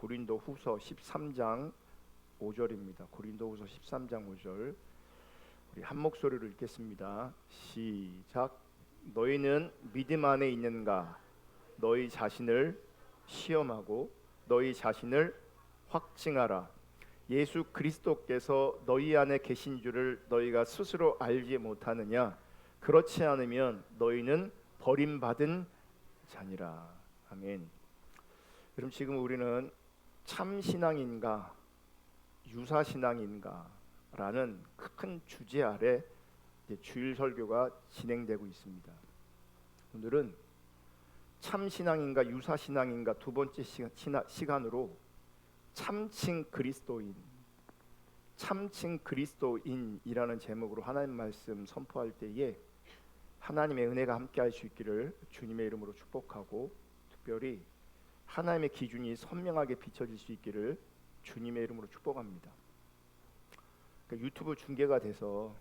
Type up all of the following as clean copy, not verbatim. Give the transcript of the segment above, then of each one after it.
고린도후서 13장 5절입니다. 고린도후서 13장 5절. 우리 한 목소리로 읽겠습니다. 시작. 너희는 믿음 안에 있는가? 너희 자신을 시험하고 너희 자신을 확증하라. 예수 그리스도께서 너희 안에 계신 줄을 너희가 스스로 알지 못하느냐? 그렇지 않으면 너희는 버림받은 자니라. 아멘. 그럼 지금 우리는 참 신앙인가 유사 신앙인가 라는 큰 주제 아래 주일 설교가 진행되고 있습니다. 오늘은 참 신앙인가 유사 신앙인가 두 번째 시간으로 참칭 그리스도인이라는 제목으로 하나님 말씀 선포할 때에 하나님의 은혜가 함께할 수 있기를 주님의 이름으로 축복하고, 특별히 하나님의 기준이 선명하게 비춰질 수 있기를 주님의 이름으로 축복합니다. 그러니까 유튜브 중계가 돼서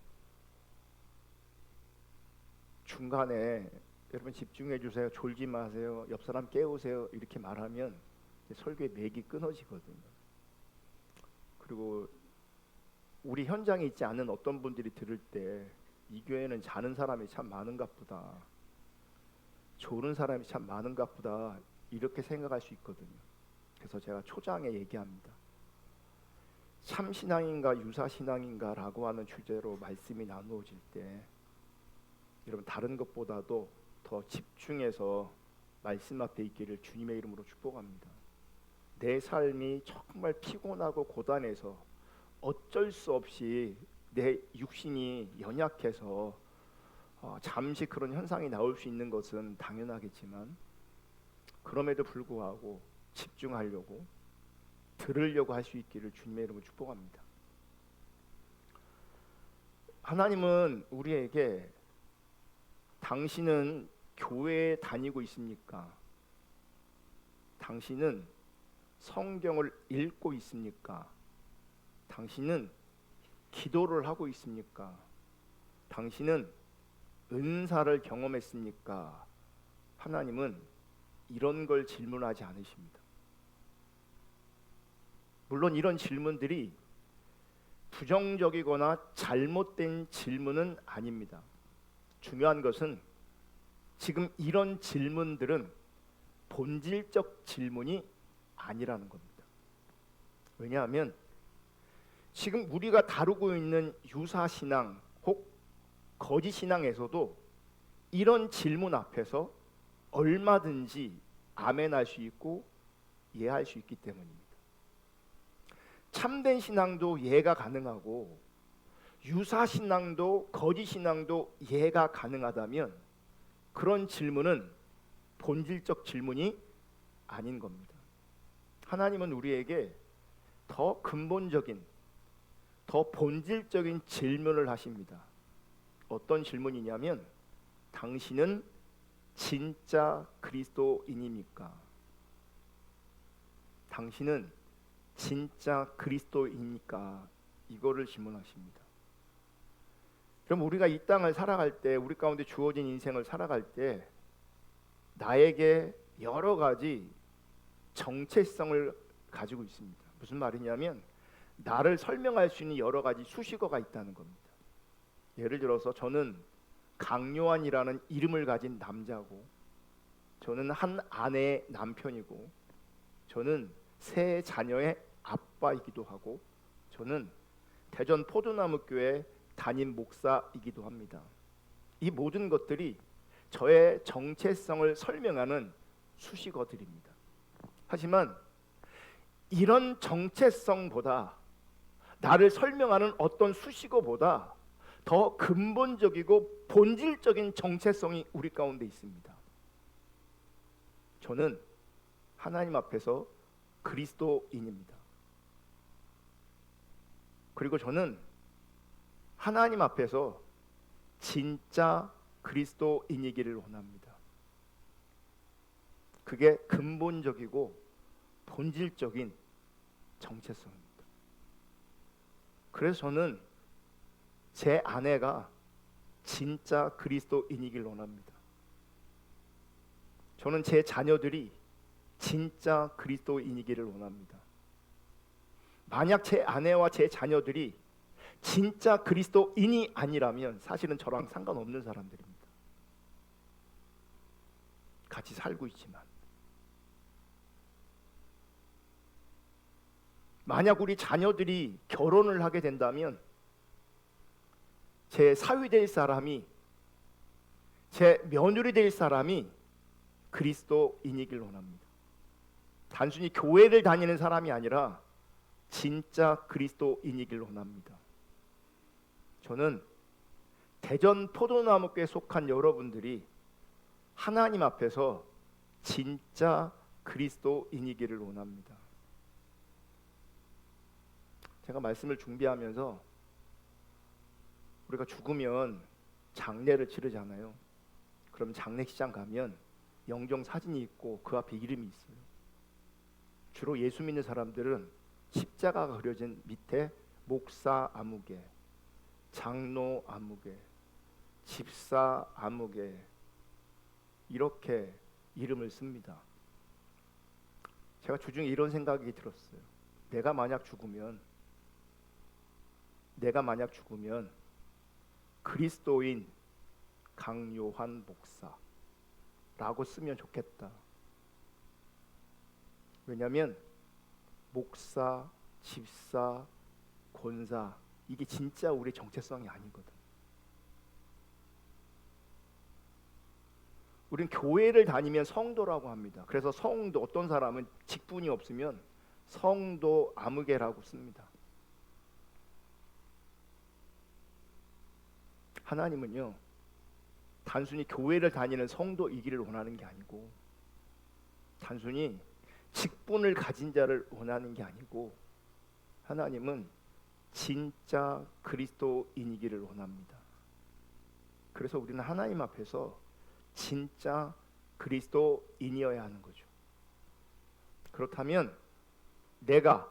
중간에 여러분 집중해 주세요, 졸지 마세요, 옆 사람 깨우세요 이렇게 말하면 설교의 맥이 끊어지거든요. 그리고 우리 현장에 있지 않은 어떤 분들이 들을 때 이 교회는 자는 사람이 참 많은가 보다, 졸은 사람이 참 많은가 보다 이렇게 생각할 수 있거든요. 그래서 제가 초장에 얘기합니다. 참 신앙인가 유사 신앙인가 라고 하는 주제로 말씀이 나누어질 때 여러분 다른 것보다도 더 집중해서 말씀 앞에 있기를 주님의 이름으로 축복합니다. 내 삶이 정말 피곤하고 고단해서 어쩔 수 없이 내 육신이 연약해서 잠시 그런 현상이 나올 수 있는 것은 당연하겠지만, 그럼에도 불구하고 집중하려고 들으려고 할 수 있기를 주님의 이름으로 축복합니다. 하나님은 우리에게 당신은 교회에 다니고 있습니까? 당신은 성경을 읽고 있습니까? 당신은 기도를 하고 있습니까? 당신은 은사를 경험했습니까? 하나님은 이런 걸 질문하지 않으십니다. 물론 이런 질문들이 부정적이거나 잘못된 질문은 아닙니다. 중요한 것은 지금 이런 질문들은 본질적 질문이 아니라는 겁니다. 왜냐하면 지금 우리가 다루고 있는 유사신앙 혹 거짓신앙에서도 이런 질문 앞에서 얼마든지 아멘할 수 있고 이해할 수 있기 때문입니다. 참된 신앙도 이해가 가능하고 유사신앙도 거짓신앙도 이해가 가능하다면 그런 질문은 본질적 질문이 아닌 겁니다. 하나님은 우리에게 더 근본적인, 더 본질적인 질문을 하십니다. 어떤 질문이냐면, 당신은 진짜 그리스도인입니까? 당신은 진짜 그리스도입니까? 이거를 질문하십니다. 그럼 우리가 이 땅을 살아갈 때, 우리 가운데 주어진 인생을 살아갈 때 나에게 여러 가지 정체성을 가지고 있습니다. 무슨 말이냐면 나를 설명할 수 있는 여러 가지 수식어가 있다는 겁니다. 예를 들어서 저는 강요한이라는 이름을 가진 남자고, 저는 한 아내의 남편이고, 저는 세 자녀의 아빠이기도 하고, 저는 대전 포도나무교회 담임 목사이기도 합니다. 이 모든 것들이 저의 정체성을 설명하는 수식어들입니다. 하지만 이런 정체성보다, 나를 설명하는 어떤 수식어보다 더 근본적이고 본질적인 정체성이 우리 가운데 있습니다. 저는 하나님 앞에서 그리스도인입니다. 그리고 저는 하나님 앞에서 진짜 그리스도인이기를 원합니다. 그게 근본적이고 본질적인 정체성입니다. 그래서 저는 제 아내가 진짜 그리스도인이길 원합니다. 저는 제 자녀들이 진짜 그리스도인이기를 원합니다. 만약 제 아내와 제 자녀들이 진짜 그리스도인이 아니라면 사실은 저랑 상관없는 사람들입니다. 같이 살고 있지만 만약 우리 자녀들이 결혼을 하게 된다면 제 사위 될 사람이, 제 며느리 될 사람이 그리스도인이길 원합니다. 단순히 교회를 다니는 사람이 아니라 진짜 그리스도인이길 원합니다. 저는 대전 포도나무교에 속한 여러분들이 하나님 앞에서 진짜 그리스도인이기를 원합니다. 제가 말씀을 준비하면서 우리가 죽으면 장례를 치르잖아요. 그럼 장례식장 가면 영정 사진이 있고 그 앞에 이름이 있어요. 주로 예수 믿는 사람들은 십자가가 그려진 밑에 목사 아무개, 장로 아무개, 집사 아무개 이렇게 이름을 씁니다. 제가 주중에 이런 생각이 들었어요. 내가 만약 죽으면 그리스도인 강요한 목사라고 쓰면 좋겠다. 왜냐하면 목사, 집사, 권사 이게 진짜 우리 정체성이 아니거든. 우리는 교회를 다니면 성도라고 합니다. 그래서 성도, 어떤 사람은 직분이 없으면 성도 아무개라고 씁니다. 하나님은요, 단순히 교회를 다니는 성도이기를 원하는 게 아니고, 단순히 직분을 가진 자를 원하는 게 아니고, 하나님은 진짜 그리스도인이기를 원합니다. 그래서 우리는 하나님 앞에서 진짜 그리스도인이어야 하는 거죠. 그렇다면 내가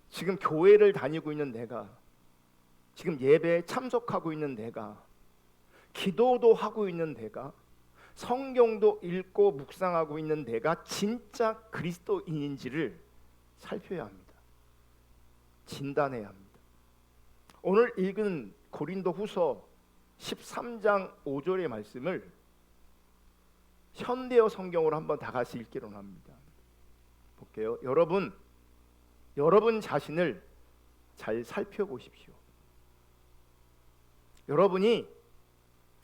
지금 교회를 다니고 있는 내가, 지금 예배에 참석하고 있는 내가, 기도도 하고 있는 내가, 성경도 읽고 묵상하고 있는 내가 진짜 그리스도인인지를 살펴야 합니다. 진단해야 합니다. 오늘 읽은 고린도후서 13장 5절의 말씀을 현대어 성경으로 한번 다 같이 읽기로 합니다. 볼게요. 여러분 자신을 잘 살펴보십시오. 여러분이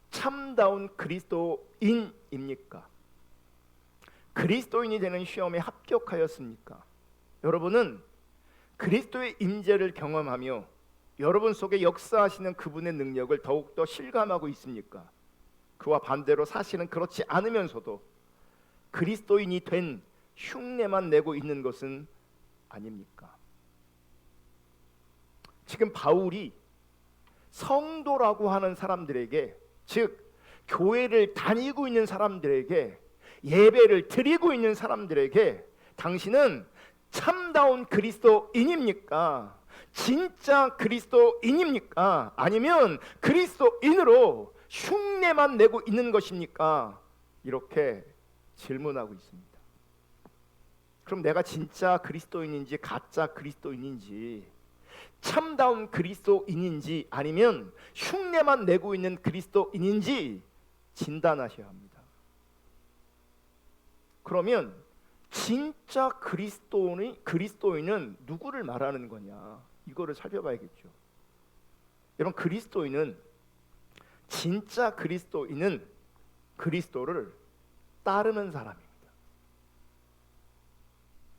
참다운 그리스도인입니까? 그리스도인이 되는 시험에 합격하였습니까? 여러분은 그리스도의 임재를 경험하며 여러분 속에 역사하시는 그분의 능력을 더욱더 실감하고 있습니까? 그와 반대로 사실은 그렇지 않으면서도 그리스도인이 된 흉내만 내고 있는 것은 아닙니까? 지금 바울이 성도라고 하는 사람들에게, 즉 교회를 다니고 있는 사람들에게, 예배를 드리고 있는 사람들에게 당신은 참다운 그리스도인입니까? 진짜 그리스도인입니까? 아니면 그리스도인으로 흉내만 내고 있는 것입니까? 이렇게 질문하고 있습니다. 그럼 내가 진짜 그리스도인인지 가짜 그리스도인인지, 참다운 그리스도인인지 아니면 흉내만 내고 있는 그리스도인인지 진단하셔야 합니다. 그러면 진짜 그리스도인은 누구를 말하는 거냐, 이거를 살펴봐야겠죠. 여러분, 진짜 그리스도인은 그리스도를 따르는 사람입니다.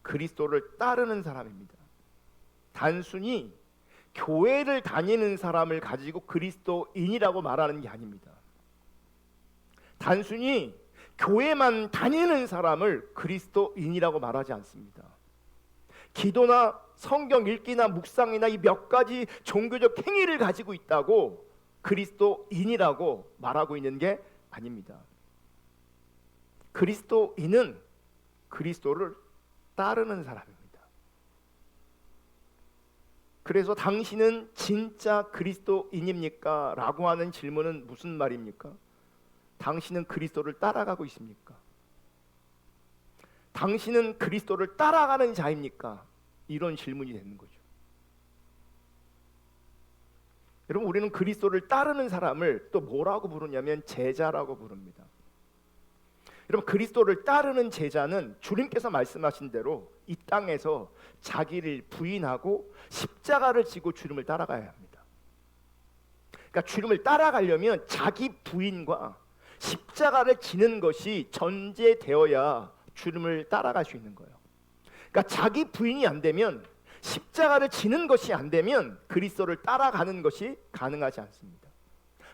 그리스도를 따르는 사람입니다. 단순히 교회를 다니는 사람을 가지고 그리스도인이라고 말하는 게 아닙니다. 단순히 교회만 다니는 사람을 그리스도인이라고 말하지 않습니다. 기도나 성경 읽기나 묵상이나 이 몇 가지 종교적 행위를 가지고 있다고 그리스도인이라고 말하고 있는 게 아닙니다. 그리스도인은 그리스도를 따르는 사람입니다. 그래서 당신은 진짜 그리스도인입니까? 라고 하는 질문은 무슨 말입니까? 당신은 그리스도를 따라가고 있습니까? 당신은 그리스도를 따라가는 자입니까? 이런 질문이 되는 거죠. 여러분, 우리는 그리스도를 따르는 사람을 또 뭐라고 부르냐면 제자라고 부릅니다. 여러분, 그리스도를 따르는 제자는 주님께서 말씀하신 대로 이 땅에서 자기를 부인하고 십자가를 지고 주님을 따라가야 합니다. 그러니까 주님을 따라가려면 자기 부인과 십자가를 지는 것이 전제되어야 주님을 따라갈 수 있는 거예요. 그러니까 자기 부인이 안 되면, 십자가를 지는 것이 안 되면 그리스도를 따라가는 것이 가능하지 않습니다.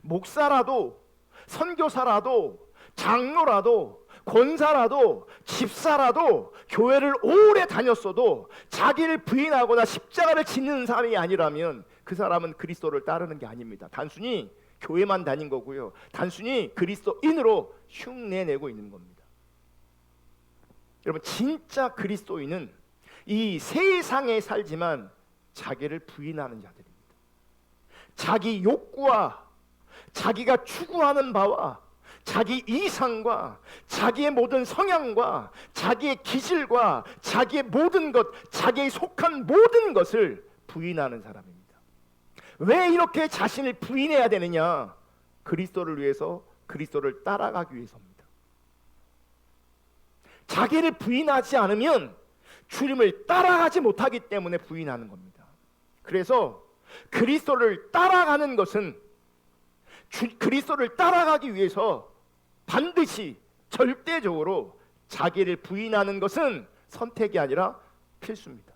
목사라도, 선교사라도, 장로라도, 권사라도, 집사라도, 교회를 오래 다녔어도 자기를 부인하거나 십자가를 지는 사람이 아니라면 그 사람은 그리스도를 따르는 게 아닙니다. 단순히 교회만 다닌 거고요, 단순히 그리스도인으로 흉내내고 있는 겁니다. 여러분, 진짜 그리스도인은 이 세상에 살지만 자기를 부인하는 자들입니다. 자기 욕구와 자기가 추구하는 바와 자기 이상과 자기의 모든 성향과 자기의 기질과 자기의 모든 것, 자기의 속한 모든 것을 부인하는 사람입니다. 왜 이렇게 자신을 부인해야 되느냐? 그리스도를 위해서, 그리스도를 따라가기 위해서입니다. 자기를 부인하지 않으면 주님을 따라가지 못하기 때문에 부인하는 겁니다. 그래서 그리스도를 따라가는 것은, 그리스도를 따라가기 위해서 반드시 절대적으로 자기를 부인하는 것은 선택이 아니라 필수입니다.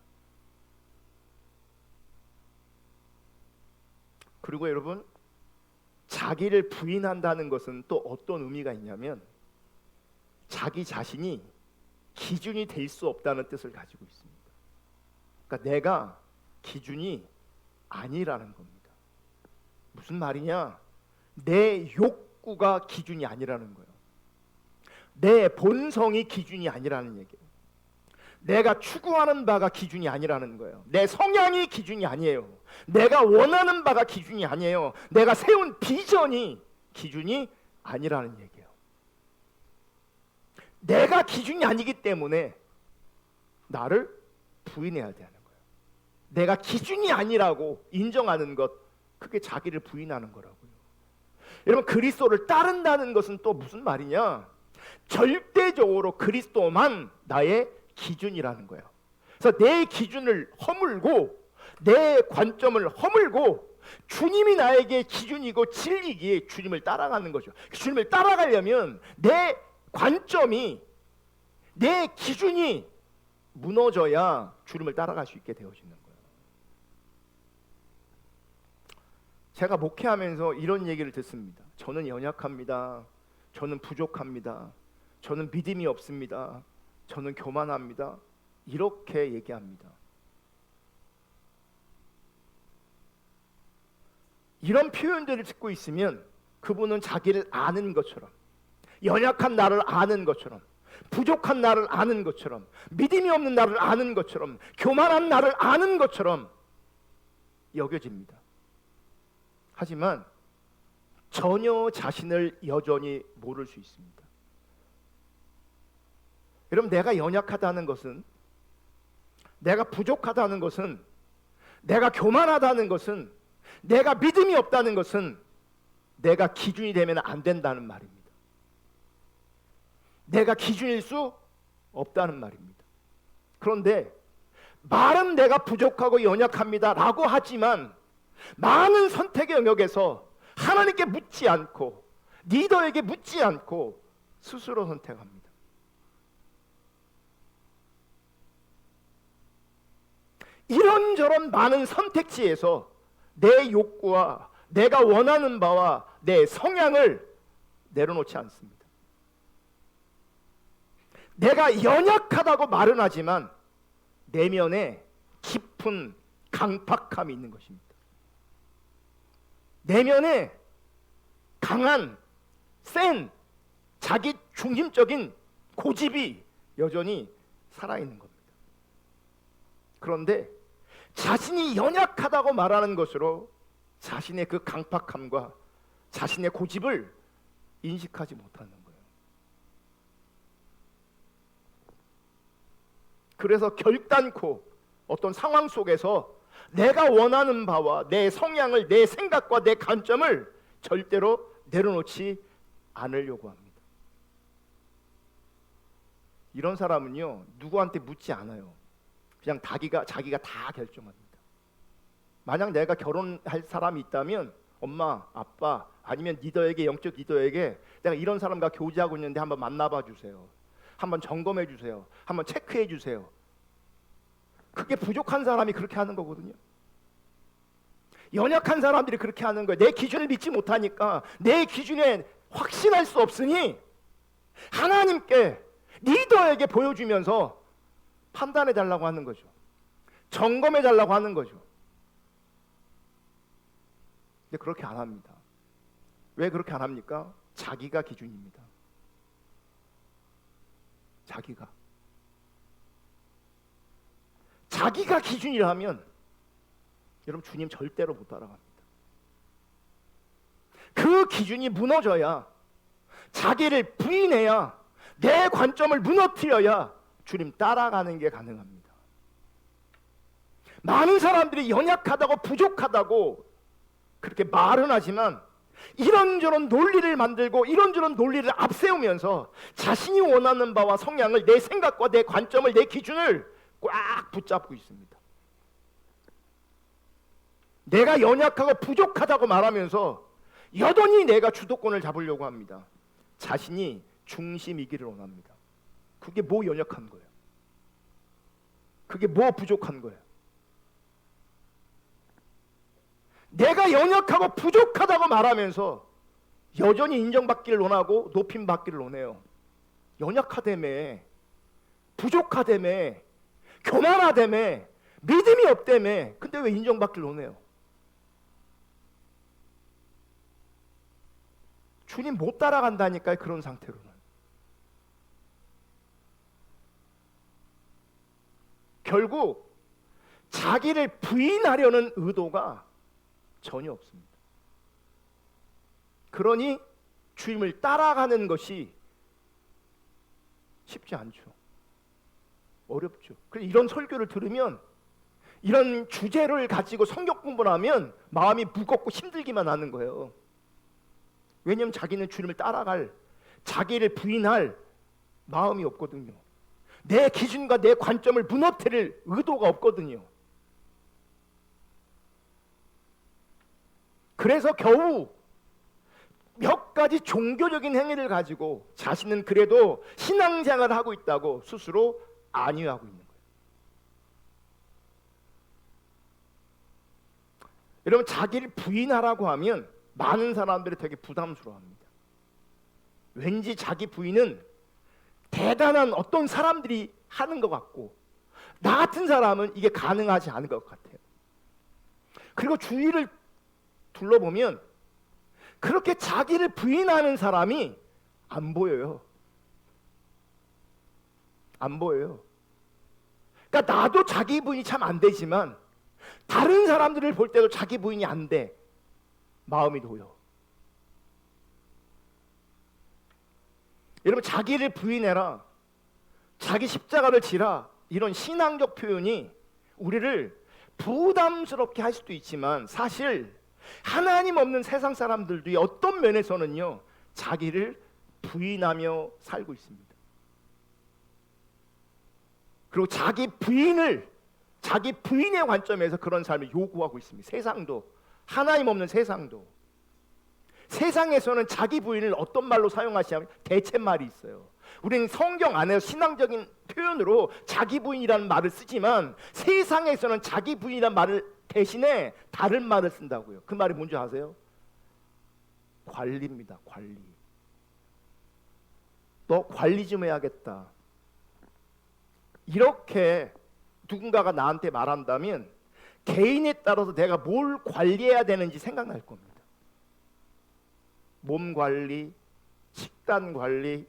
그리고 여러분, 자기를 부인한다는 것은 또 어떤 의미가 있냐면 자기 자신이 기준이 될 수 없다는 뜻을 가지고 있습니다. 그러니까 내가 기준이 아니라는 겁니다. 무슨 말이냐? 내 욕구가 기준이 아니라는 거예요. 내 본성이 기준이 아니라는 얘기예요. 내가 추구하는 바가 기준이 아니라는 거예요. 내 성향이 기준이 아니에요. 내가 원하는 바가 기준이 아니에요. 내가 세운 비전이 기준이 아니라는 얘기예요. 내가 기준이 아니기 때문에 나를 부인해야 되는 거예요. 내가 기준이 아니라고 인정하는 것, 그게 자기를 부인하는 거라고요. 여러분, 그리스도를 따른다는 것은 또 무슨 말이냐? 절대적으로 그리스도만 나의 기준이라는 거예요. 그래서 내 기준을 허물고, 내 관점을 허물고, 주님이 나에게 기준이고 진리기에 주님을 따라가는 거죠. 주님을 따라가려면 내 관점이, 내 기준이 무너져야 주님을 따라갈 수 있게 되어지는 거예요. 제가 목회하면서 이런 얘기를 듣습니다. 저는 연약합니다. 저는 부족합니다. 저는 믿음이 없습니다. 저는 교만합니다. 이렇게 얘기합니다. 이런 표현들을 듣고 있으면 그분은 자기를 아는 것처럼, 연약한 나를 아는 것처럼, 부족한 나를 아는 것처럼, 믿음이 없는 나를 아는 것처럼, 교만한 나를 아는 것처럼 여겨집니다. 하지만 전혀 자신을 여전히 모를 수 있습니다. 여러분, 내가 연약하다는 것은, 내가 부족하다는 것은, 내가 교만하다는 것은, 내가 믿음이 없다는 것은 내가 기준이 되면 안 된다는 말입니다. 내가 기준일 수 없다는 말입니다. 그런데 말은 내가 부족하고 연약합니다 라고 하지만 많은 선택의 영역에서 하나님께 묻지 않고, 리더에게 묻지 않고 스스로 선택합니다. 이런저런 많은 선택지에서 내 욕구와 내가 원하는 바와 내 성향을 내려놓지 않습니다. 내가 연약하다고 말은 하지만 내면에 깊은 강팍함이 있는 것입니다. 내면에 강한, 센, 자기 중심적인 고집이 여전히 살아있는 겁니다. 그런데 자신이 연약하다고 말하는 것으로 자신의 그 강팍함과 자신의 고집을 인식하지 못하는 거예요. 그래서 결단코 어떤 상황 속에서 내가 원하는 바와 내 성향을, 내 생각과 내 관점을 절대로 내려놓지 않으려고 합니다. 이런 사람은요, 누구한테 묻지 않아요. 그냥 자기가 다 결정합니다. 만약 내가 결혼할 사람이 있다면 엄마, 아빠, 아니면 리더에게, 영적 리더에게 내가 이런 사람과 교제하고 있는데 한번 만나봐 주세요. 한번 점검해 주세요. 한번 체크해 주세요. 그게 부족한 사람이 그렇게 하는 거거든요. 연약한 사람들이 그렇게 하는 거예요. 내 기준을 믿지 못하니까, 내 기준에 확신할 수 없으니 하나님께, 리더에게 보여주면서 판단해 달라고 하는 거죠. 점검해 달라고 하는 거죠. 근데 그렇게 안 합니다. 왜 그렇게 안 합니까? 자기가 기준입니다. 자기가 기준이라면 여러분, 주님 절대로 못 따라갑니다. 그 기준이 무너져야, 자기를 부인해야, 내 관점을 무너뜨려야 주님 따라가는 게 가능합니다. 많은 사람들이 연약하다고, 부족하다고 그렇게 말은 하지만 이런저런 논리를 만들고 이런저런 논리를 앞세우면서 자신이 원하는 바와 성향을, 내 생각과 내 관점을, 내 기준을 꽉 붙잡고 있습니다. 내가 연약하고 부족하다고 말하면서 여전히 내가 주도권을 잡으려고 합니다. 자신이 중심이기를 원합니다. 그게 뭐 연약한 거예요? 그게 뭐 부족한 거예요? 내가 연약하고 부족하다고 말하면서 여전히 인정받기를 원하고 높임 받기를 원해요. 연약하다며, 부족하다며, 교만하다며, 믿음이 없다며. 근데 왜 인정받기를 원해요? 주님 못 따라간다니까요. 그런 상태로는. 결국 자기를 부인하려는 의도가 전혀 없습니다. 그러니 주님을 따라가는 것이 쉽지 않죠. 어렵죠. 그래서 이런 설교를 들으면, 이런 주제를 가지고 성경 공부를 하면 마음이 무겁고 힘들기만 하는 거예요. 왜냐하면 자기는 주님을 따라갈, 자기를 부인할 마음이 없거든요. 내 기준과 내 관점을 무너뜨릴 의도가 없거든요. 그래서 겨우 몇 가지 종교적인 행위를 가지고 자신은 그래도 신앙생활을 하고 있다고 스스로 안위하고 있는 거예요. 여러분, 자기를 부인하라고 하면 많은 사람들이 되게 부담스러워합니다. 왠지 자기 부인은 대단한 어떤 사람들이 하는 것 같고, 나 같은 사람은 이게 가능하지 않은 것 같아요. 그리고 주위를 둘러보면 그렇게 자기를 부인하는 사람이 안 보여요. 안 보여요. 그러니까 나도 자기 부인이 참 안 되지만 다른 사람들을 볼 때도 자기 부인이 안 돼. 마음이 놓여. 여러분, 자기를 부인해라, 자기 십자가를 지라, 이런 신앙적 표현이 우리를 부담스럽게 할 수도 있지만 사실 하나님 없는 세상 사람들도 어떤 면에서는요, 자기를 부인하며 살고 있습니다. 그리고 자기 부인의 관점에서 그런 삶을 요구하고 있습니다. 세상도, 하나님 없는 세상도. 세상에서는 자기 부인을 어떤 말로 사용하시냐면 대체말이 있어요. 우리는 성경 안에서 신앙적인 표현으로 자기 부인이라는 말을 쓰지만 세상에서는 자기 부인이라는 말을 대신에 다른 말을 쓴다고요. 그 말이 뭔지 아세요? 관리입니다. 관리. 너 관리 좀 해야겠다. 이렇게 누군가가 나한테 말한다면 개인에 따라서 내가 뭘 관리해야 되는지 생각날 겁니다. 몸 관리, 식단 관리,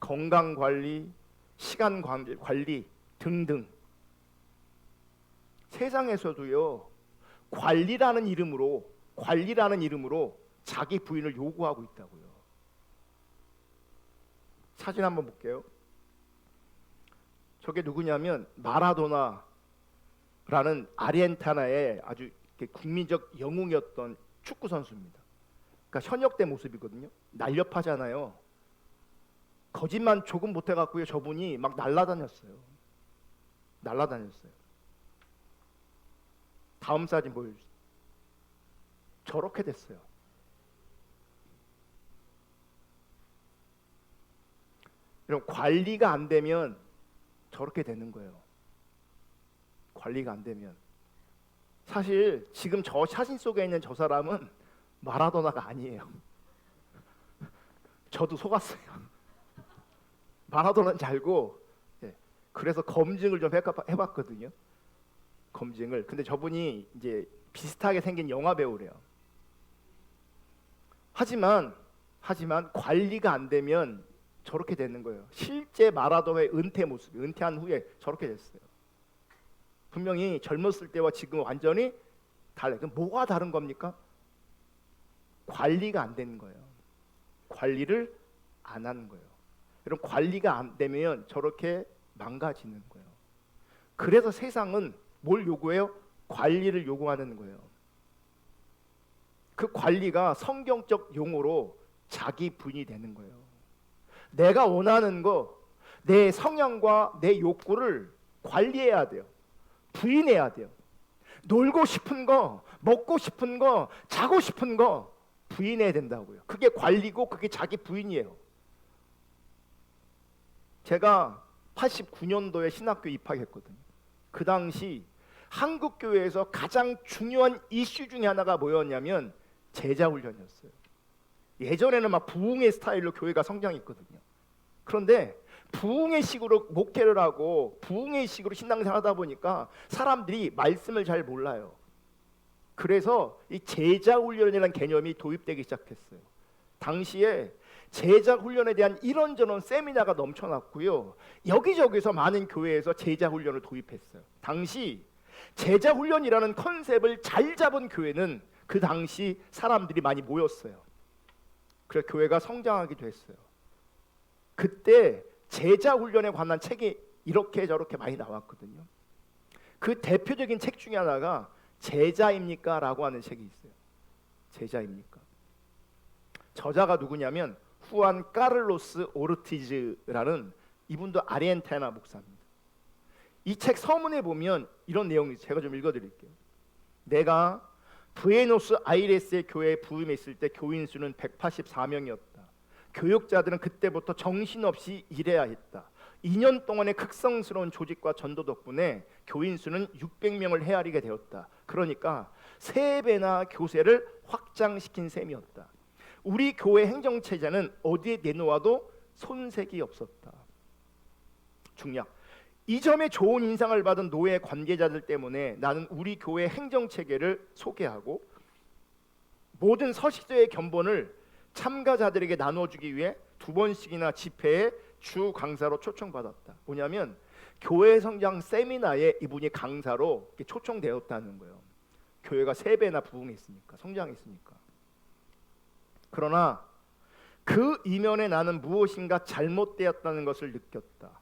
건강 관리, 시간 관리 등등. 세상에서도요, 관리라는 이름으로 자기 부인을 요구하고 있다고요. 사진 한번 볼게요. 저게 누구냐면 마라도나라는 아르헨티나의 아주 국민적 영웅이었던 축구 선수입니다. 그러니까 현역대 모습이거든요. 날렵하잖아요. 거짓말 조금 못해갖고요. 저분이 막 날라다녔어요. 다음 사진 보여주세요. 저렇게 됐어요. 이런 관리가 안 되면 저렇게 되는 거예요. 관리가 안 되면. 사실 지금 저 사진 속에 있는 저 사람은 마라도나가 아니에요. 저도 속았어요. 마라도나인 줄 알고, 그래서 검증을 좀 해봤거든요. 검증을. 근데 저분이 이제 비슷하게 생긴 영화 배우래요. 하지만 관리가 안 되면 저렇게 되는 거예요. 실제 마라도나의 은퇴 모습이, 은퇴한 후에 저렇게 됐어요. 분명히 젊었을 때와 지금 완전히 달라요. 그럼 뭐가 다른 겁니까? 관리가 안 되는 거예요. 관리를 안 하는 거예요. 이런 관리가 안 되면 저렇게 망가지는 거예요. 그래서 세상은 뭘 요구해요? 관리를 요구하는 거예요. 그 관리가 성경적 용어로 자기 부인이 되는 거예요. 내가 원하는 거, 내 성향과 내 욕구를 관리해야 돼요. 부인해야 돼요. 놀고 싶은 거, 먹고 싶은 거, 자고 싶은 거 부인해야 된다고요. 그게 관리고 그게 자기 부인이에요. 제가 89년도에 신학교 입학했거든요. 그 당시 한국 교회에서 가장 중요한 이슈 중에 하나가 뭐였냐면 제자훈련이었어요. 예전에는 막 부흥의 스타일로 교회가 성장했거든요. 그런데 부흥의 식으로 목회를 하고 부흥의 식으로 신앙생활 하다 보니까 사람들이 말씀을 잘 몰라요. 그래서 이 제자훈련이라는 개념이 도입되기 시작했어요. 당시에 제자훈련에 대한 이런저런 세미나가 넘쳐났고요. 여기저기서 많은 교회에서 제자훈련을 도입했어요. 당시 제자훈련이라는 컨셉을 잘 잡은 교회는 그 당시 사람들이 많이 모였어요. 그래서 교회가 성장하기도 했어요. 그때 제자훈련에 관한 책이 이렇게 저렇게 많이 나왔거든요. 그 대표적인 책 중에 하나가 제자입니까? 라고 하는 책이 있어요. 제자입니까? 저자가 누구냐면 후안 까를로스 오르티즈라는 이분도 아르헨티나 목사입니다. 이 책 서문에 보면 이런 내용이 있어요. 제가 좀 읽어드릴게요. 내가 부에노스 아이레스의 교회에 부임했을 때 교인 수는 184명이었다. 교육자들은 그때부터 정신없이 일해야 했다. 2년 동안의 극성스러운 조직과 전도 덕분에 교인 수는 600명을 헤아리게 되었다. 그러니까 3배나 교세를 확장시킨 셈이었다. 우리 교회 행정체제는 어디에 내놓아도 손색이 없었다. 중략. 이 점에 좋은 인상을 받은 노예 관계자들 때문에 나는 우리 교회 행정체계를 소개하고 모든 서식서의 견본을 참가자들에게 나눠주기 위해 2번씩이나 집회에 주 강사로 초청받았다. 뭐냐면 교회 성장 세미나에 이분이 강사로 초청되었다는 거예요. 교회가 3배나 부흥했으니까, 성장했으니까. 그러나 그 이면에 나는 무엇인가 잘못되었다는 것을 느꼈다.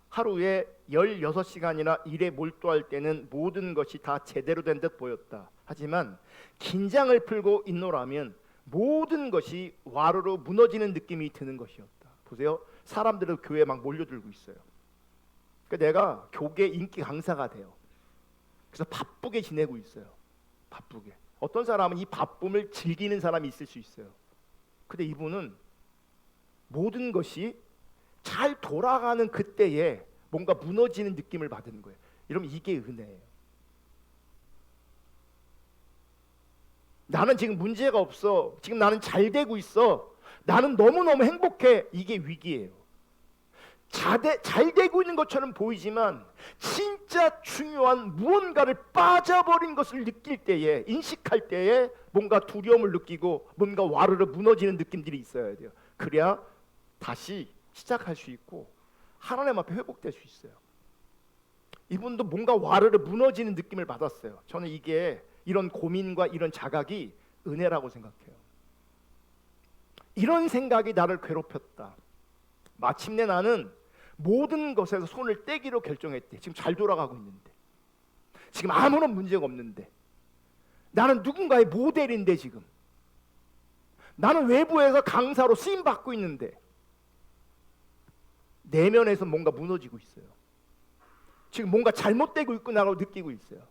하루에 16시간이나 일에 몰두할 때는 모든 것이 다 제대로 된 듯 보였다. 하지만 긴장을 풀고 있노라면 모든 것이 와르르 무너지는 느낌이 드는 것이었다. 보세요. 사람들은 교회에 막 몰려들고 있어요. 그러니까 내가 교계 인기 강사가 돼요. 그래서 바쁘게 지내고 있어요. 바쁘게. 어떤 사람은 이 바쁨을 즐기는 사람이 있을 수 있어요. 근데 이분은 모든 것이 잘 돌아가는 그때에 뭔가 무너지는 느낌을 받은 거예요. 여러분 이게 은혜예요. 나는 지금 문제가 없어. 지금 나는 잘 되고 있어. 나는 너무너무 행복해. 이게 위기예요. 잘 되고 있는 것처럼 보이지만 진짜 중요한 무언가를 빠져버린 것을 느낄 때에, 인식할 때에 뭔가 두려움을 느끼고 뭔가 와르르 무너지는 느낌들이 있어야 돼요. 그래야 다시 시작할 수 있고 하나님 앞에 회복될 수 있어요. 이분도 뭔가 와르르 무너지는 느낌을 받았어요. 저는 이게 이런 고민과 이런 자각이 은혜라고 생각해요. 이런 생각이 나를 괴롭혔다. 마침내 나는 모든 것에서 손을 떼기로 결정했대. 지금 잘 돌아가고 있는데, 지금 아무런 문제가 없는데, 나는 누군가의 모델인데, 지금 나는 외부에서 강사로 쓰임받고 있는데 내면에서 뭔가 무너지고 있어요. 지금 뭔가 잘못되고 있구나라고 느끼고 있어요.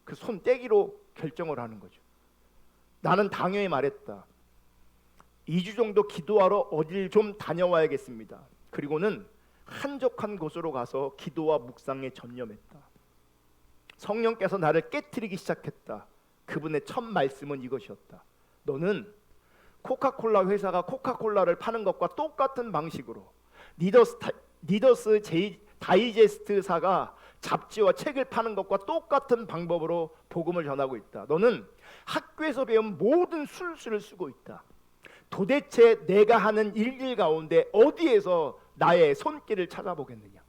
그 손 떼기로 결정을 하는 거죠. 나는 당연히 말했다. 2주 정도 기도하러 어딜 좀 다녀와야겠습니다. 그리고는 한적한 곳으로 가서 기도와 묵상에 전념했다. 성령께서 나를 깨트리기 시작했다. 그분의 첫 말씀은 이것이었다. 너는 코카콜라 회사가 코카콜라를 파는 것과 똑같은 방식으로, 리더스 다이제스트사가 잡지와 책을 파는 것과 똑같은 방법으로 복음을 전하고 있다. 너는 학교에서 배운 모든 술수를 쓰고 있다. 도대체 내가 하는 일들 가운데 어디에서 나의 손길을 찾아보겠느냐.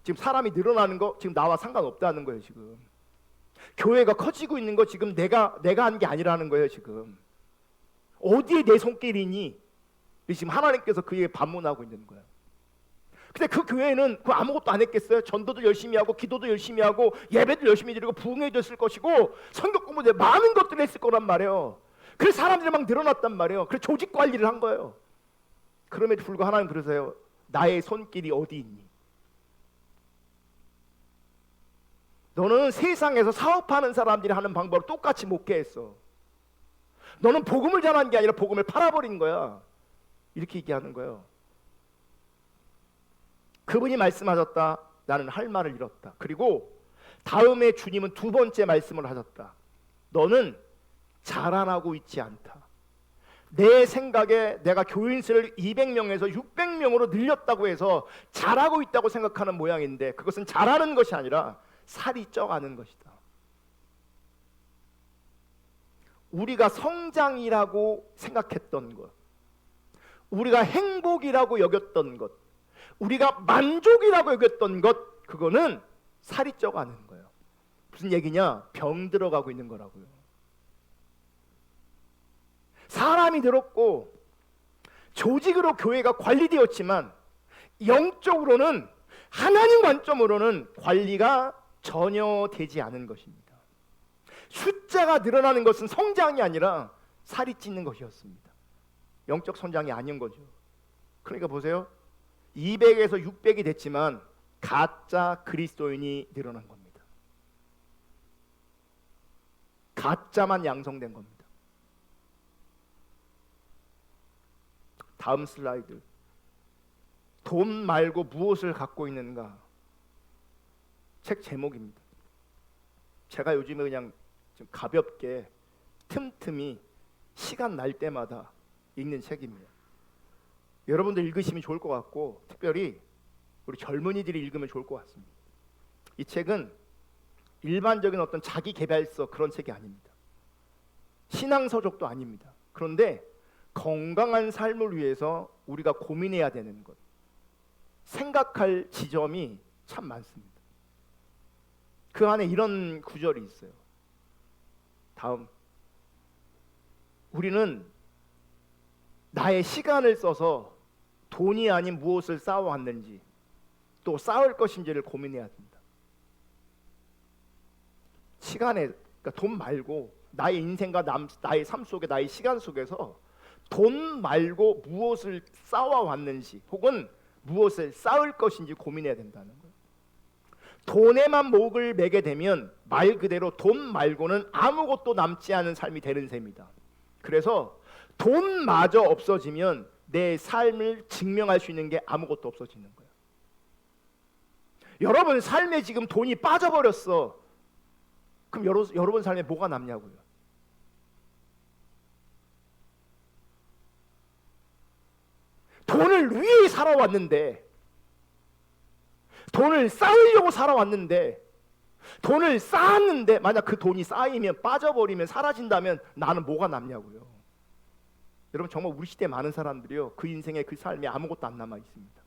지금 사람이 늘어나는 거 지금 나와 상관없다는 거예요. 지금 교회가 커지고 있는 거 지금 내가 한 게 아니라는 거예요. 지금 어디에 내 손길이니? 지금 하나님께서 그에게 반문하고 있는 거예요. 근데 그 교회는 그 아무것도 안 했겠어요? 전도도 열심히 하고 기도도 열심히 하고 예배도 열심히 드리고 부흥회도 했을 것이고 성경 공부도 많은 것들을 했을 거란 말이에요. 그래서 사람들이 막 늘어났단 말이에요. 그래서 조직 관리를 한 거예요. 그럼에도 불구하고 하나님 그러세요. 나의 손길이 어디 있니? 너는 세상에서 사업하는 사람들이 하는 방법을 똑같이 목회했어. 너는 복음을 전한 게 아니라 복음을 팔아버린 거야. 이렇게 얘기하는 거예요. 그분이 말씀하셨다. 나는 할 말을 잃었다. 그리고 다음에 주님은 두 번째 말씀을 하셨다. 너는 자라나고 있지 않다. 내 생각에 내가 교인 수를 200명에서 600명으로 늘렸다고 해서 잘하고 있다고 생각하는 모양인데 그것은 잘하는 것이 아니라 살이 쪄가는 것이다. 우리가 성장이라고 생각했던 것, 우리가 행복이라고 여겼던 것, 우리가 만족이라고 여겼던 것, 그거는 살이 쪄가는 거예요. 무슨 얘기냐? 병 들어가고 있는 거라고요. 사람이 늘었고 조직으로 교회가 관리되었지만 영적으로는, 하나님 관점으로는 관리가 전혀 되지 않은 것입니다. 숫자가 늘어나는 것은 성장이 아니라 살이 찌는 것이었습니다. 영적 성장이 아닌 거죠. 그러니까 보세요. 200에서 600이 됐지만 가짜 그리스도인이 늘어난 겁니다. 가짜만 양성된 겁니다. 다음 슬라이드. 돈 말고 무엇을 갖고 있는가? 책 제목입니다. 제가 요즘에 그냥 좀 가볍게 틈틈이 시간 날 때마다 읽는 책입니다. 여러분들 읽으시면 좋을 것 같고 특별히 우리 젊은이들이 읽으면 좋을 것 같습니다. 이 책은 일반적인 어떤 자기 개발서 그런 책이 아닙니다. 신앙서적도 아닙니다. 그런데 건강한 삶을 위해서 우리가 고민해야 되는 것, 생각할 지점이 참 많습니다. 그 안에 이런 구절이 있어요. 다음. 우리는 나의 시간을 써서 돈이 아닌 무엇을 쌓아왔는지 또 쌓을 것인지를 고민해야 됩니다. 시간에, 그러니까 돈 말고 나의 인생과 나의 삶 속에, 나의 시간 속에서 돈 말고 무엇을 쌓아왔는지 혹은 무엇을 쌓을 것인지 고민해야 된다는 거예요. 돈에만 목을 매게 되면 말 그대로 돈 말고는 아무것도 남지 않은 삶이 되는 셈이다. 그래서 돈마저 없어지면 내 삶을 증명할 수 있는 게 아무것도 없어지는 거예요. 여러분 삶에 지금 돈이 빠져버렸어. 그럼 여러분 삶에 뭐가 남냐고요? 돈을 위해 살아왔는데, 돈을 쌓으려고 살아왔는데, 돈을 쌓았는데 만약 그 돈이 쌓이면, 빠져버리면, 사라진다면 나는 뭐가 남냐고요? 여러분 정말 우리 시대에 많은 사람들이요, 그 인생에, 그 삶에 아무것도 안 남아 있습니다.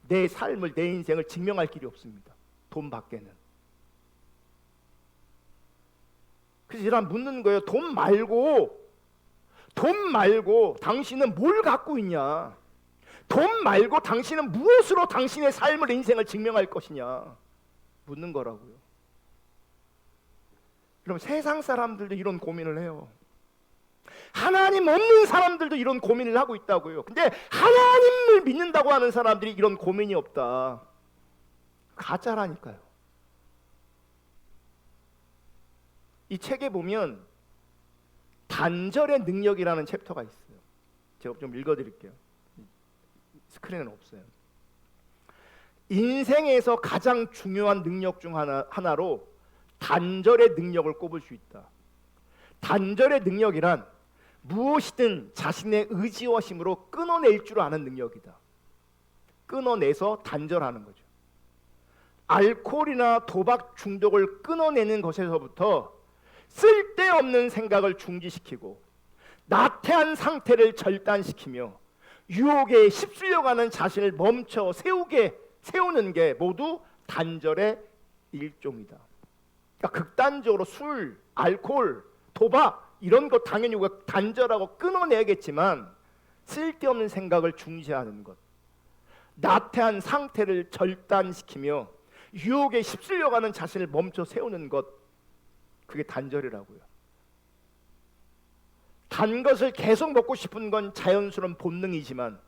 내 삶을, 내 인생을 증명할 길이 없습니다. 돈 밖에는. 그래서 이런 묻는 거예요. 돈 말고 당신은 뭘 갖고 있냐? 돈 말고 당신은 무엇으로 당신의 삶을 인생을 증명할 것이냐 묻는 거라고요. 그럼 세상 사람들도 이런 고민을 해요. 하나님 없는 사람들도 이런 고민을 하고 있다고요. 근데 하나님을 믿는다고 하는 사람들이 이런 고민이 없다. 가짜라니까요. 이 책에 보면 단절의 능력이라는 챕터가 있어요. 제가 좀 읽어드릴게요. 스크린에는 없어요. 인생에서 가장 중요한 능력 중 하나로 단절의 능력을 꼽을 수 있다. 단절의 능력이란 무엇이든 자신의 의지와 힘으로 끊어낼 줄 아는 능력이다. 끊어내서 단절하는 거죠. 알코올이나 도박 중독을 끊어내는 것에서부터 쓸데없는 생각을 중지시키고 나태한 상태를 절단시키며 유혹에 휩쓸려가는 자신을 멈춰 세우는 게 모두 단절의 일종이다. 그러니까 극단적으로 술, 알코올, 도박 이런 거 당연히 우리가 단절하고 끊어내야겠지만 쓸데없는 생각을 중지하는 것, 나태한 상태를 절단시키며 유혹에 휩쓸려가는 자신을 멈춰 세우는 것, 그게 단절이라고요. 단 것을 계속 먹고 싶은 건 자연스러운 본능이지만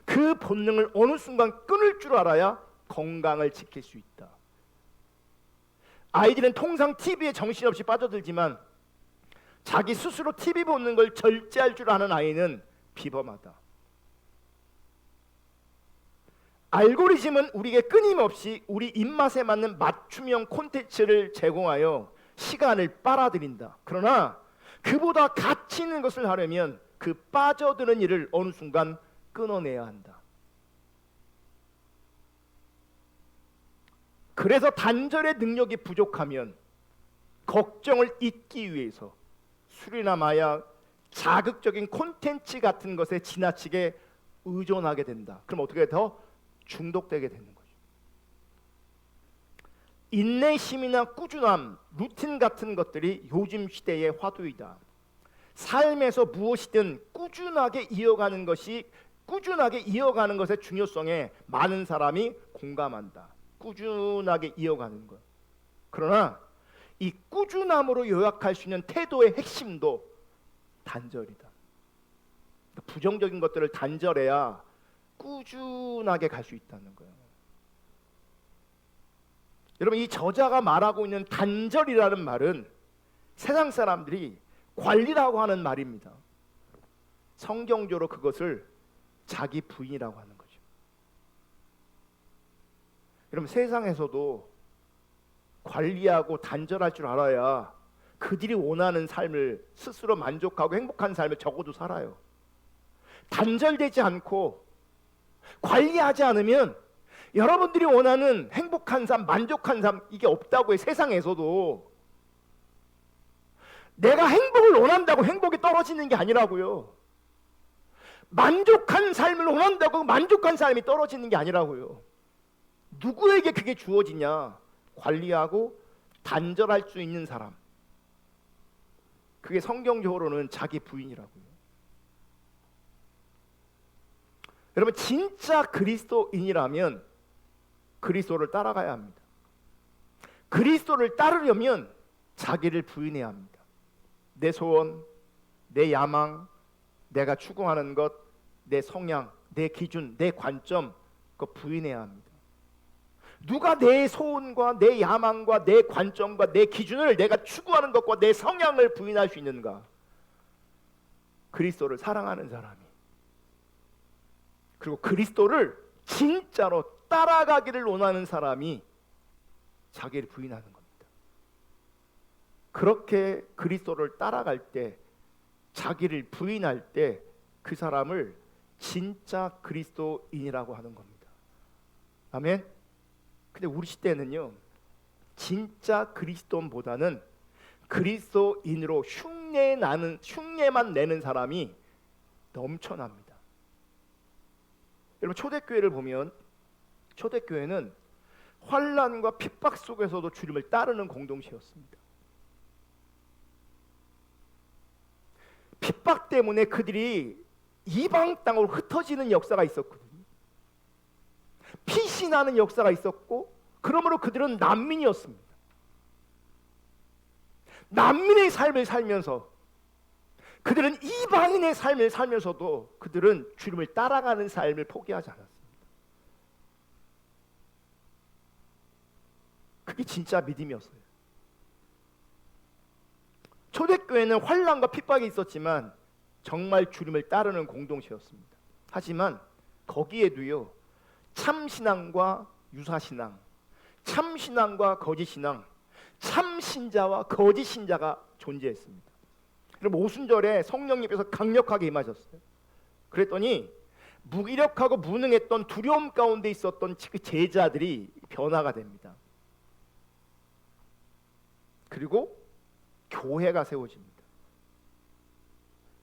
그 본능을 어느 순간 끊을 줄 알아야 건강을 지킬 수 있다. 아이들은 통상 TV에 정신없이 빠져들지만 자기 스스로 TV 보는 걸 절제할 줄 아는 아이는 비범하다. 알고리즘은 우리에게 끊임없이 우리 입맛에 맞는 맞춤형 콘텐츠를 제공하여 시간을 빨아들인다. 그러나 그보다 가치 있는 것을 하려면 그 빠져드는 일을 어느 순간 끊어내야 한다. 그래서 단절의 능력이 부족하면 걱정을 잊기 위해서 술이나 마약, 자극적인 콘텐츠 같은 것에 지나치게 의존하게 된다. 그럼 어떻게 더 중독되게 되는 거죠. 인내심이나 꾸준함, 루틴 같은 것들이 요즘 시대의 화두이다. 삶에서 무엇이든 꾸준하게 이어가는 것의 중요성에 많은 사람이 공감한다. 꾸준하게 이어가는 것. 그러나 이 꾸준함으로 요약할 수 있는 태도의 핵심도 단절이다. 부정적인 것들을 단절해야 꾸준하게 갈 수 있다는 거예요. 여러분, 이 저자가 말하고 있는 단절이라는 말은 세상 사람들이 관리라고 하는 말입니다. 성경적으로 그것을 자기 부인이라고 하는 거죠. 여러분, 세상에서도 관리하고 단절할 줄 알아야 그들이 원하는 삶을 스스로 만족하고 행복한 삶을 적어도 살아요. 단절되지 않고 관리하지 않으면 여러분들이 원하는 행복한 삶, 만족한 삶 이게 없다고요. 세상에서도 내가 행복을 원한다고 행복이 떨어지는 게 아니라고요. 만족한 삶을 원한다고 만족한 삶이 떨어지는 게 아니라고요. 누구에게 그게 주어지냐? 관리하고 단절할 수 있는 사람. 그게 성경적으로는 자기 부인이라고요. 여러분, 진짜 그리스도인이라면 그리스도를 따라가야 합니다. 그리스도를 따르려면 자기를 부인해야 합니다. 내 소원, 내 야망, 내가 추구하는 것, 내 성향, 내 기준, 내 관점, 그거 부인해야 합니다. 누가 내 소원과 내 야망과 내 관점과 내 기준을 내가 추구하는 것과 내 성향을 부인할 수 있는가? 그리스도를 사랑하는 사람이. 그리고 그리스도를 진짜로 따라가기를 원하는 사람이 자기를 부인하는 겁니다. 그렇게 그리스도를 따라갈 때, 자기를 부인할 때 그 사람을 진짜 그리스도인이라고 하는 겁니다. 아멘. 근데 우리 시대는요, 진짜 그리스도인보다는 그리스도인으로 흉내만 내는 사람이 넘쳐납니다. 여러분, 초대교회를 보면 초대교회는 환난과 핍박 속에서도 주님을 따르는 공동체였습니다. 핍박 때문에 그들이 이방 땅으로 흩어지는 역사가 있었거든요. 피신하는 역사가 있었고, 그러므로 그들은 난민이었습니다. 난민의 삶을 살면서, 그들은 이방인의 삶을 살면서도 그들은 주님을 따라가는 삶을 포기하지 않았습니다. 그게 진짜 믿음이었어요. 초대교회는 환난과 핍박이 있었지만 정말 주님을 따르는 공동체였습니다. 하지만 거기에도요, 참신앙과 유사신앙, 참신앙과 거짓신앙, 참신자와 거짓신자가 존재했습니다. 그럼 오순절에 성령님께서 강력하게 임하셨어요. 그랬더니 무기력하고 무능했던 두려움 가운데 있었던 그 제자들이 변화가 됩니다. 그리고 교회가 세워집니다.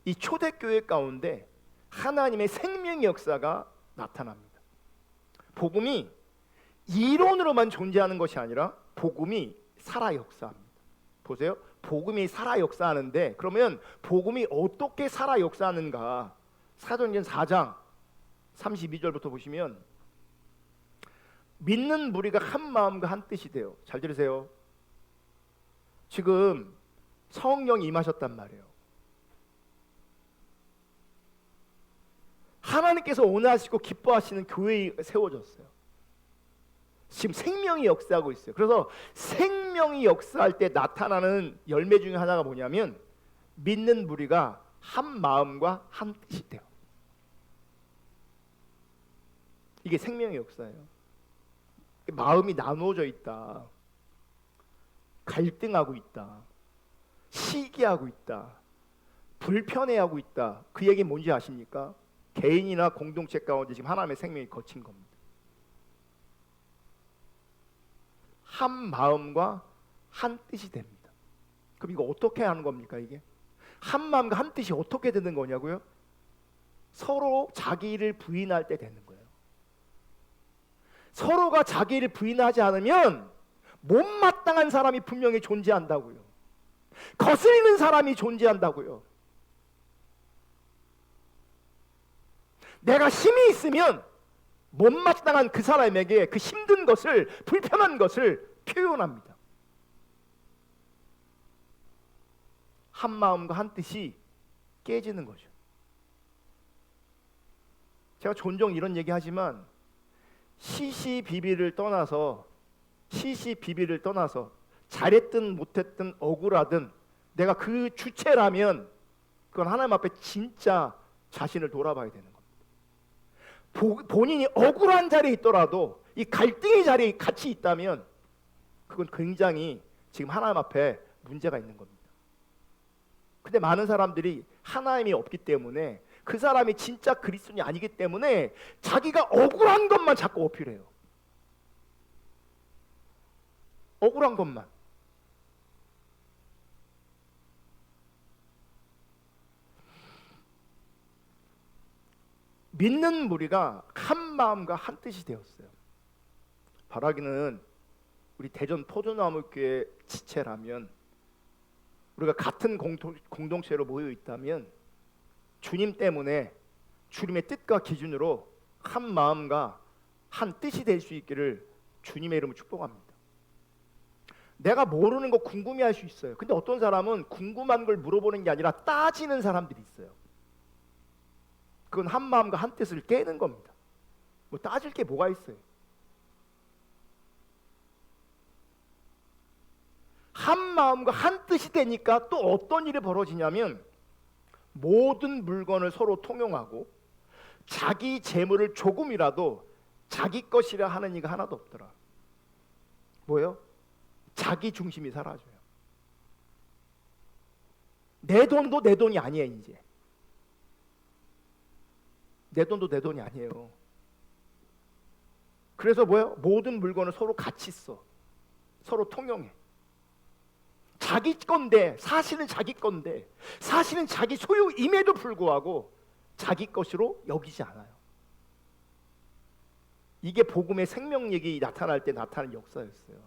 이 초대교회 가운데 하나님의 생명의 역사가 나타납니다. 복음이 이론으로만 존재하는 것이 아니라 복음이 살아 역사합니다. 보세요. 복음이 살아 역사하는데, 그러면 복음이 어떻게 살아 역사하는가? 사도행전 4장 32절부터 보시면, 믿는 무리가 한 마음과 한 뜻이 돼요. 잘 들으세요. 지금 성령이 임하셨단 말이에요. 하나님께서 원하시고 기뻐하시는 교회가 세워졌어요. 지금 생명이 역사하고 있어요. 그래서 생명이 역사할 때 나타나는 열매 중에 하나가 뭐냐면, 믿는 무리가 한 마음과 한 뜻이 돼요. 이게 생명의 역사예요. 마음이 나누어져 있다, 갈등하고 있다, 시기하고 있다, 불편해하고 있다. 그 얘기 뭔지 아십니까? 개인이나 공동체 가운데 지금 하나님의 생명이 거친 겁니다. 한 마음과 한 뜻이 됩니다. 그럼 이거 어떻게 하는 겁니까? 이게 한 마음과 한 뜻이 어떻게 되는 거냐고요? 서로 자기를 부인할 때 되는 거예요. 서로가 자기를 부인하지 않으면 못마땅한 사람이 분명히 존재한다고요. 거스리는 사람이 존재한다고요. 내가 힘이 있으면 못마땅한 그 사람에게 그 힘든 것을, 불편한 것을 표현합니다. 한 마음과 한 뜻이 깨지는 거죠. 제가 종종 이런 얘기 하지만, 시시비비를 떠나서 잘했든 못했든 억울하든 내가 그 주체라면 그건 하나님 앞에 진짜 자신을 돌아봐야 되는 겁니다. 본인이 억울한 자리에 있더라도 이 갈등의 자리에 같이 있다면 그건 굉장히 지금 하나님 앞에 문제가 있는 겁니다. 근데 많은 사람들이 하나님이 없기 때문에, 그 사람이 진짜 그리스도인이 아니기 때문에 자기가 억울한 것만 자꾸 어필해요. 억울한 것만. 믿는 무리가 한 마음과 한 뜻이 되었어요. 바라기는 우리 대전 포도나무교회 지체라면, 우리가 같은 공동체로 모여 있다면 주님 때문에 주님의 뜻과 기준으로 한 마음과 한 뜻이 될 수 있기를 주님의 이름으로 축복합니다. 내가 모르는 거 궁금해할 수 있어요. 근데 어떤 사람은 궁금한 걸 물어보는 게 아니라 따지는 사람들이 있어요. 그건 한 마음과 한 뜻을 깨는 겁니다. 뭐 따질 게 뭐가 있어요? 한 마음과 한 뜻이 되니까 또 어떤 일이 벌어지냐면, 모든 물건을 서로 통용하고 자기 재물을 조금이라도 자기 것이라 하는 이가 하나도 없더라. 뭐예요? 자기 중심이 사라져요. 내 돈도 내 돈이 아니에요. 이제 내 돈도 내 돈이 아니에요. 그래서 뭐예요? 모든 물건을 서로 같이 써, 서로 통용해. 자기 건데, 사실은 자기 건데, 사실은 자기 소유임에도 불구하고 자기 것으로 여기지 않아요. 이게 복음의 생명력이 나타날 때 나타나는 역사였어요.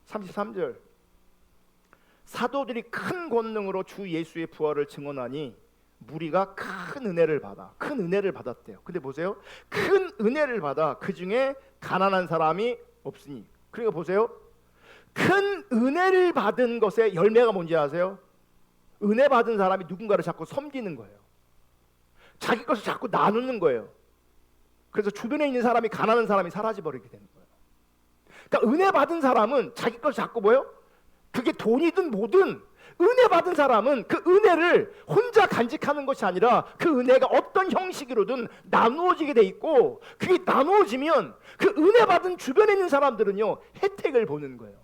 33절, 사도들이 큰 권능으로 주 예수의 부활을 증언하니 무리가 큰 은혜를 받아. 큰 은혜를 받았대요. 근데 보세요. 큰 은혜를 받아 그 중에 가난한 사람이 없으니. 그러니까 보세요. 큰 은혜를 받은 것의 열매가 뭔지 아세요? 은혜 받은 사람이 누군가를 자꾸 섬기는 거예요. 자기 것을 자꾸 나누는 거예요. 그래서 주변에 있는 사람이 가난한 사람이 사라져버리게 되는 거예요. 그러니까 은혜 받은 사람은 자기 것을 자꾸 뭐예요? 그게 돈이든 뭐든 은혜 받은 사람은 그 은혜를 혼자 간직하는 것이 아니라 그 은혜가 어떤 형식으로든 나누어지게 돼 있고, 그게 나누어지면 그 은혜 받은 주변에 있는 사람들은요 혜택을 보는 거예요.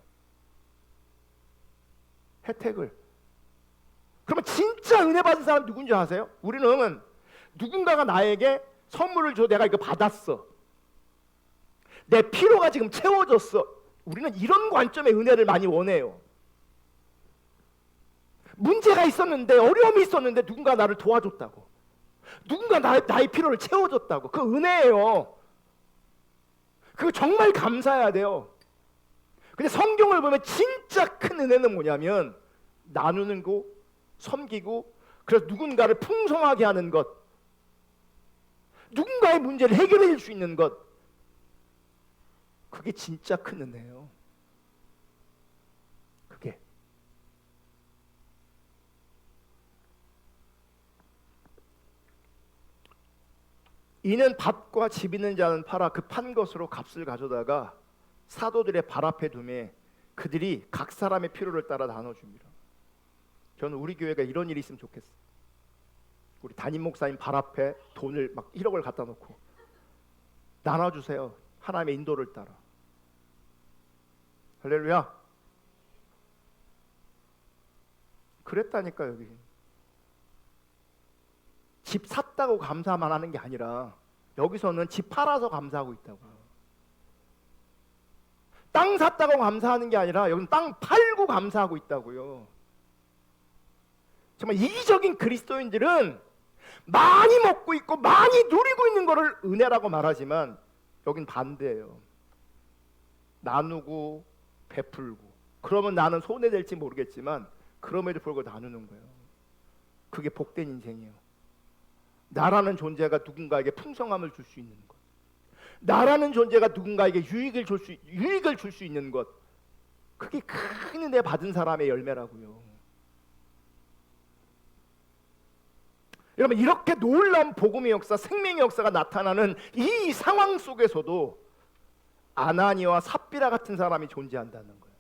혜택을. 그러면 진짜 은혜 받은 사람 누군지 아세요? 우리는 누군가가 나에게 선물을 줘. 내가 이거 받았어. 내 필요가 지금 채워졌어. 우리는 이런 관점의 은혜를 많이 원해요. 문제가 있었는데, 어려움이 있었는데 누군가 나를 도와줬다고, 누군가 나의 필요를 채워줬다고. 그 은혜예요. 그거 정말 감사해야 돼요. 근데 성경을 보면 진짜 큰 은혜는 뭐냐면 나누는 거, 섬기고, 그래서 누군가를 풍성하게 하는 것, 누군가의 문제를 해결해 줄 수 있는 것, 그게 진짜 큰 은혜예요. 그게. 이는 밭과 집 있는 자는 팔아 그 판 것으로 값을 가져다가 사도들의 발 앞에 두매 그들이 각 사람의 필요를 따라 나눠줍니다. 저는 우리 교회가 이런 일이 있으면 좋겠어요. 우리 담임 목사님 발 앞에 돈을 막 1억을 갖다 놓고 나눠주세요. 하나님의 인도를 따라. 할렐루야. 그랬다니까. 여기 집 샀다고 감사만 하는 게 아니라 여기서는 집 팔아서 감사하고 있다고요. 땅 샀다고 감사하는 게 아니라 여기는 땅 팔고 감사하고 있다고요. 정말 이기적인 그리스도인들은 많이 먹고 있고 많이 누리고 있는 것을 은혜라고 말하지만 여긴 반대예요. 나누고 베풀고, 그러면 나는 손해될지 모르겠지만 그럼에도 불구하고 나누는 거예요. 그게 복된 인생이에요. 나라는 존재가 누군가에게 풍성함을 줄 수 있는 것, 나라는 존재가 누군가에게 유익을 줄 수 있는 것, 그게 큰 은혜 받은 사람의 열매라고요. 여러분, 이렇게 놀라운 복음의 역사, 생명의 역사가 나타나는 이 상황 속에서도 아나니아와 삽비라 같은 사람이 존재한다는 거예요.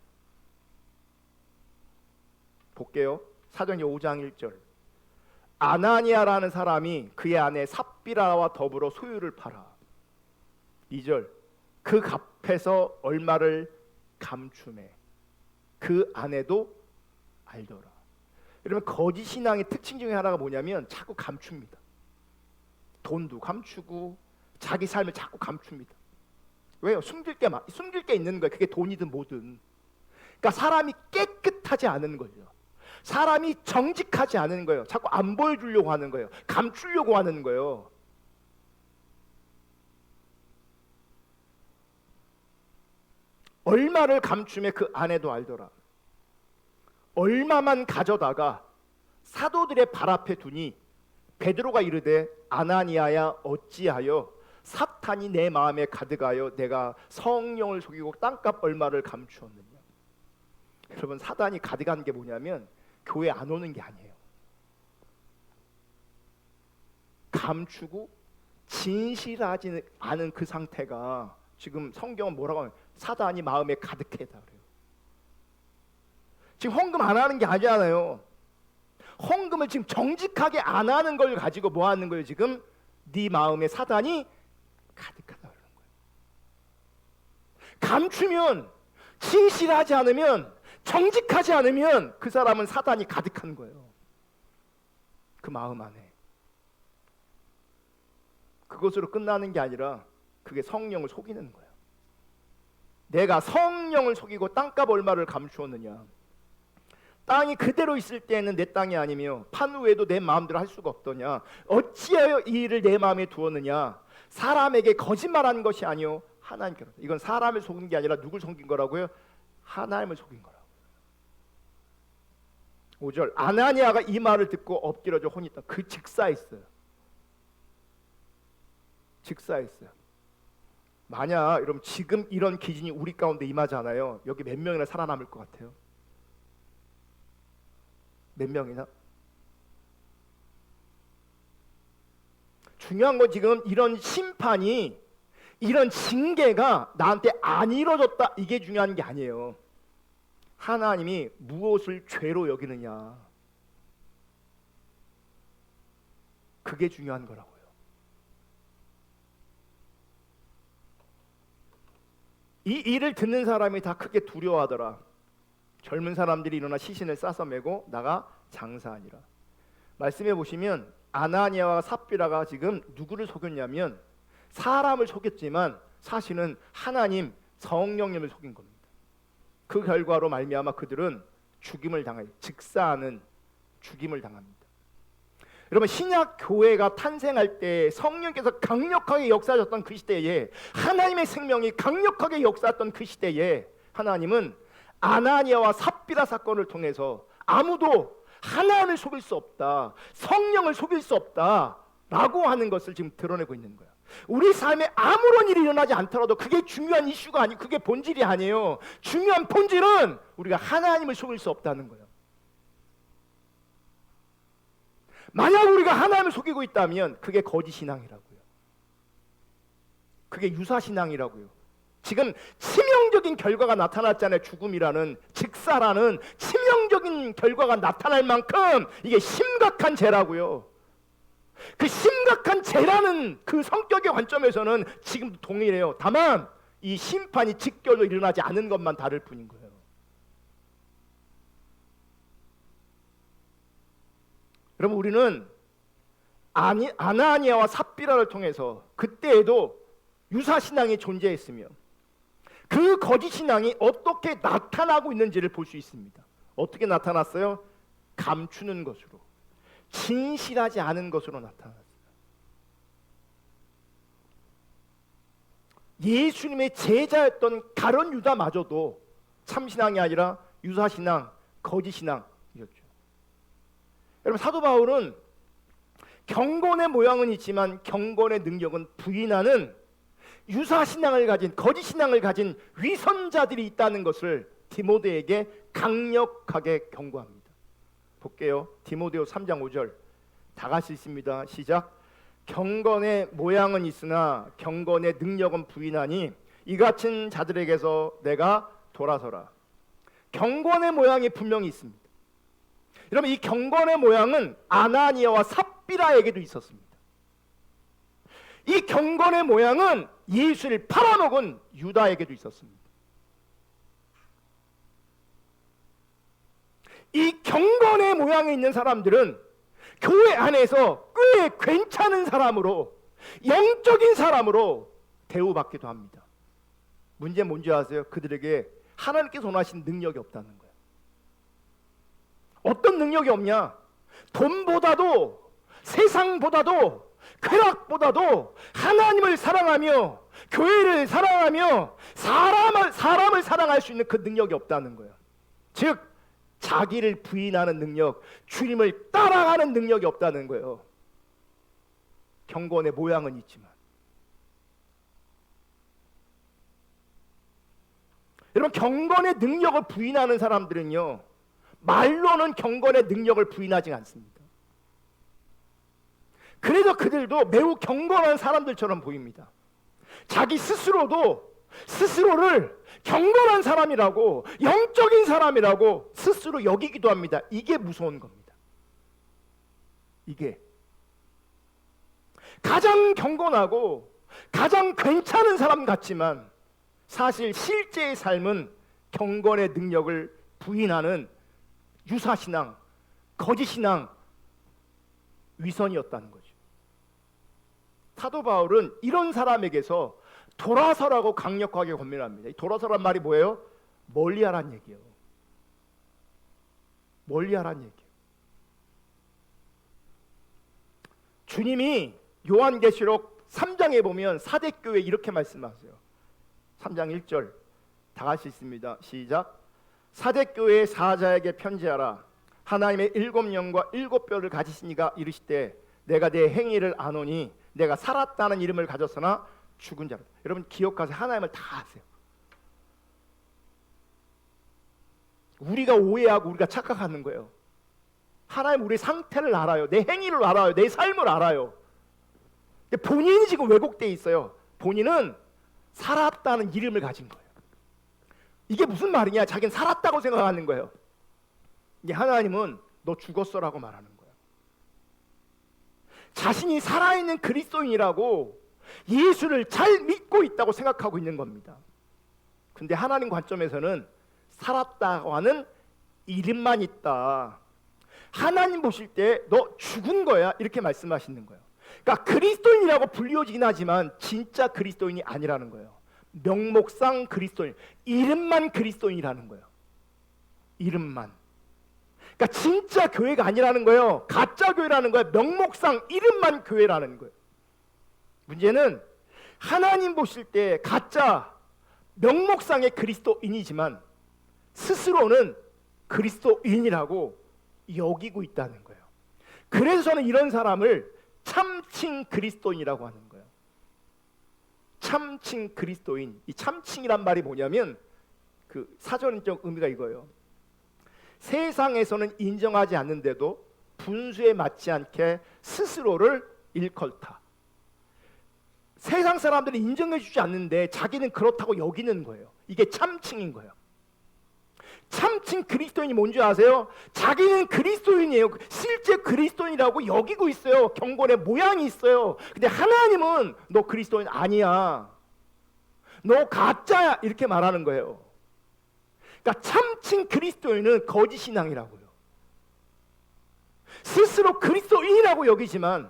볼게요. 사도행전 5장 1절. 아나니아라는 사람이 그의 아내 삽비라와 더불어 소유를 팔아. 2절. 그 값에서 얼마를 감추매 그 아내도 알더라. 여러분, 거짓 신앙의 특징 중에 하나가 뭐냐면 자꾸 감춥니다. 돈도 감추고 자기 삶을 자꾸 감춥니다. 왜요? 숨길 게 있는 거예요. 그게 돈이든 뭐든. 그러니까 사람이 깨끗하지 않은 거예요. 사람이 정직하지 않은 거예요. 자꾸 안 보여주려고 하는 거예요. 감추려고 하는 거예요. 얼마를 감추매 그 아내도 알더라. 얼마만 가져다가 사도들의 발 앞에 두니 베드로가 이르되 아나니아야 어찌하여 사탄이 내 마음에 가득하여 내가 성령을 속이고 땅값 얼마를 감추었느냐. 여러분, 사단이 가득한 게 뭐냐면 교회 안 오는 게 아니에요. 감추고 진실하지 않은 그 상태가 지금 성경은 뭐라고 하면 사단이 마음에 가득해다 그래요. 지금 헌금 안 하는 게 아니잖아요. 헌금을 지금 정직하게 안 하는 걸 가지고 뭐 하는 거예요? 지금 네 마음에 사단이 가득하다 그러는 거예요. 감추면, 진실하지 않으면, 정직하지 않으면 그 사람은 사단이 가득한 거예요. 그 마음 안에. 그것으로 끝나는 게 아니라 그게 성령을 속이는 거예요. 내가 성령을 속이고 땅값 얼마를 감추었느냐. 땅이 그대로 있을 때에는 내 땅이 아니며 판 후에도 내 마음대로 할 수가 없더냐. 어찌하여 이 일을 내 마음에 두었느냐. 사람에게 거짓말한 것이 아니요 하나님께로. 이건 사람을 속인 게 아니라 누굴 속인 거라고요? 하나님을 속인 거라고. 5절 아나니아가 이 말을 듣고 엎드려져 혼있다. 그 직사했어요. 직사했어요. 만약 여러분 지금 이런 기진이 우리 가운데 임하잖아요. 여기 몇 명이나 살아남을 것 같아요? 몇 명이나? 중요한 건 지금 이런 심판이, 이런 징계가 나한테 안 이루어졌다, 이게 중요한 게 아니에요. 하나님이 무엇을 죄로 여기느냐, 그게 중요한 거라고요. 이 일을 듣는 사람이 다 크게 두려워하더라. 젊은 사람들이 일어나 시신을 싸서 메고 나가 장사하니라. 말씀해 보시면 아나니아와 삽비라가 지금 누구를 속였냐면 사람을 속였지만 사실은 하나님 성령님을 속인 겁니다. 그 결과로 말미암아 그들은 죽임을 당해요. 직사하는 죽임을 당합니다. 여러분, 신약 교회가 탄생할 때 성령께서 강력하게 역사하셨던 그 시대에, 하나님의 생명이 강력하게 역사했던 그 시대에 하나님은 아나니아와 삽비라 사건을 통해서 아무도 하나님을 속일 수 없다, 성령을 속일 수 없다 라고 하는 것을 지금 드러내고 있는 거야. 우리 삶에 아무런 일이 일어나지 않더라도 그게 중요한 이슈가 아니고 그게 본질이 아니에요. 중요한 본질은 우리가 하나님을 속일 수 없다는 거예요. 만약 우리가 하나님을 속이고 있다면 그게 거짓신앙이라고요. 그게 유사신앙이라고요. 지금 치명적인 결과가 나타났잖아요. 죽음이라는, 직사라는 치명적인 결과가 나타날 만큼 이게 심각한 죄라고요. 그 심각한 죄라는 그 성격의 관점에서는 지금도 동일해요. 다만 이 심판이 직결로 일어나지 않은 것만 다를 뿐인 거예요. 여러분, 우리는 아나니아와 삽비라를 통해서 그때에도 유사신앙이 존재했으며 그 거짓신앙이 어떻게 나타나고 있는지를 볼 수 있습니다. 어떻게 나타났어요? 감추는 것으로, 진실하지 않은 것으로 나타났어요. 예수님의 제자였던 가룟 유다마저도 참신앙이 아니라 유사신앙, 거짓신앙이었죠. 여러분, 사도 바울은 경건의 모양은 있지만 경건의 능력은 부인하는 유사신앙을 가진, 거짓신앙을 가진 위선자들이 있다는 것을 디모데에게 강력하게 경고합니다. 볼게요. 디모데후 3장 5절 다 같이 읽습니다. 시작. 경건의 모양은 있으나 경건의 능력은 부인하니 이 같은 자들에게서 내가 돌아서라. 경건의 모양이 분명히 있습니다. 여러분, 이 경건의 모양은 아나니아와 삽비라에게도 있었습니다. 이 경건의 모양은 예수를 팔아먹은 유다에게도 있었습니다. 이 경건의 모양에 있는 사람들은 교회 안에서 꽤 괜찮은 사람으로, 영적인 사람으로 대우받기도 합니다. 문제는 뭔지 아세요? 그들에게 하나님께서 원하신 능력이 없다는 거예요. 어떤 능력이 없냐? 돈보다도, 세상보다도, 쾌락보다도 하나님을 사랑하며 교회를 사랑하며 사람을 사랑할 수 있는 그 능력이 없다는 거예요. 즉 자기를 부인하는 능력, 주님을 따라가는 능력이 없다는 거예요. 경건의 모양은 있지만. 여러분, 경건의 능력을 부인하는 사람들은요, 말로는 경건의 능력을 부인하지 않습니다. 그래서 그들도 매우 경건한 사람들처럼 보입니다. 자기 스스로도 스스로를 경건한 사람이라고, 영적인 사람이라고 스스로 여기기도 합니다. 이게 무서운 겁니다. 이게 가장 경건하고 가장 괜찮은 사람 같지만 사실 실제의 삶은 경건의 능력을 부인하는 유사신앙, 거짓신앙, 위선이었다는 거죠. 사도 바울은 이런 사람에게서 돌아서라고 강력하게 권면합니다. 이 돌아서란 말이 뭐예요? 멀리하란 얘기예요. 멀리하란 얘기예요. 주님이 요한계시록 3장에 보면 사대교회에 이렇게 말씀하세요. 3장 1절 다 같이 읽습니다. 시작. 사대교회의 사자에게 편지하라. 하나님의 7영과 7뼈를 가지시니가 이르시되 내가 내 행위를 아노니 내가 살았다는 이름을 가졌으나 죽은 자라. 여러분 기억하세요. 하나님을 다 아세요. 우리가 오해하고 우리가 착각하는 거예요. 하나님 우리 상태를 알아요. 내 행위를 알아요. 내 삶을 알아요. 근데 본인이 지금 왜곡되어 있어요. 본인은 살았다는 이름을 가진 거예요. 이게 무슨 말이냐? 자기는 살았다고 생각하는 거예요. 이게 하나님은 너 죽었어라고 말하는 거예요. 자신이 살아있는 그리스도인이라고 예수를 잘 믿고 있다고 생각하고 있는 겁니다. 근데 하나님 관점에서는 살았다고 하는 이름만 있다. 하나님 보실 때 너 죽은 거야 이렇게 말씀하시는 거예요. 그러니까 그리스도인이라고 불리워지긴 하지만 진짜 그리스도인이 아니라는 거예요. 명목상 그리스도인, 이름만 그리스도인이라는 거예요. 이름만. 그러니까 진짜 교회가 아니라는 거예요. 가짜 교회라는 거예요. 명목상 이름만 교회라는 거예요. 문제는 하나님 보실 때 가짜 명목상의 그리스도인이지만 스스로는 그리스도인이라고 여기고 있다는 거예요. 그래서 저는 이런 사람을 참칭 그리스도인이라고 하는 거예요. 참칭 그리스도인. 이 참칭이란 말이 뭐냐면 그 사전적 의미가 이거예요. 세상에서는 인정하지 않는데도 분수에 맞지 않게 스스로를 일컬다. 세상 사람들이 인정해 주지 않는데 자기는 그렇다고 여기는 거예요. 이게 참칭인 거예요. 참칭 그리스도인이 뭔지 아세요? 자기는 그리스도인이에요. 실제 그리스도인이라고 여기고 있어요. 경건의 모양이 있어요. 근데 하나님은 너 그리스도인 아니야. 너 가짜야. 이렇게 말하는 거예요. 그러니까 참칭 그리스도인은 거짓 신앙이라고요. 스스로 그리스도인이라고 여기지만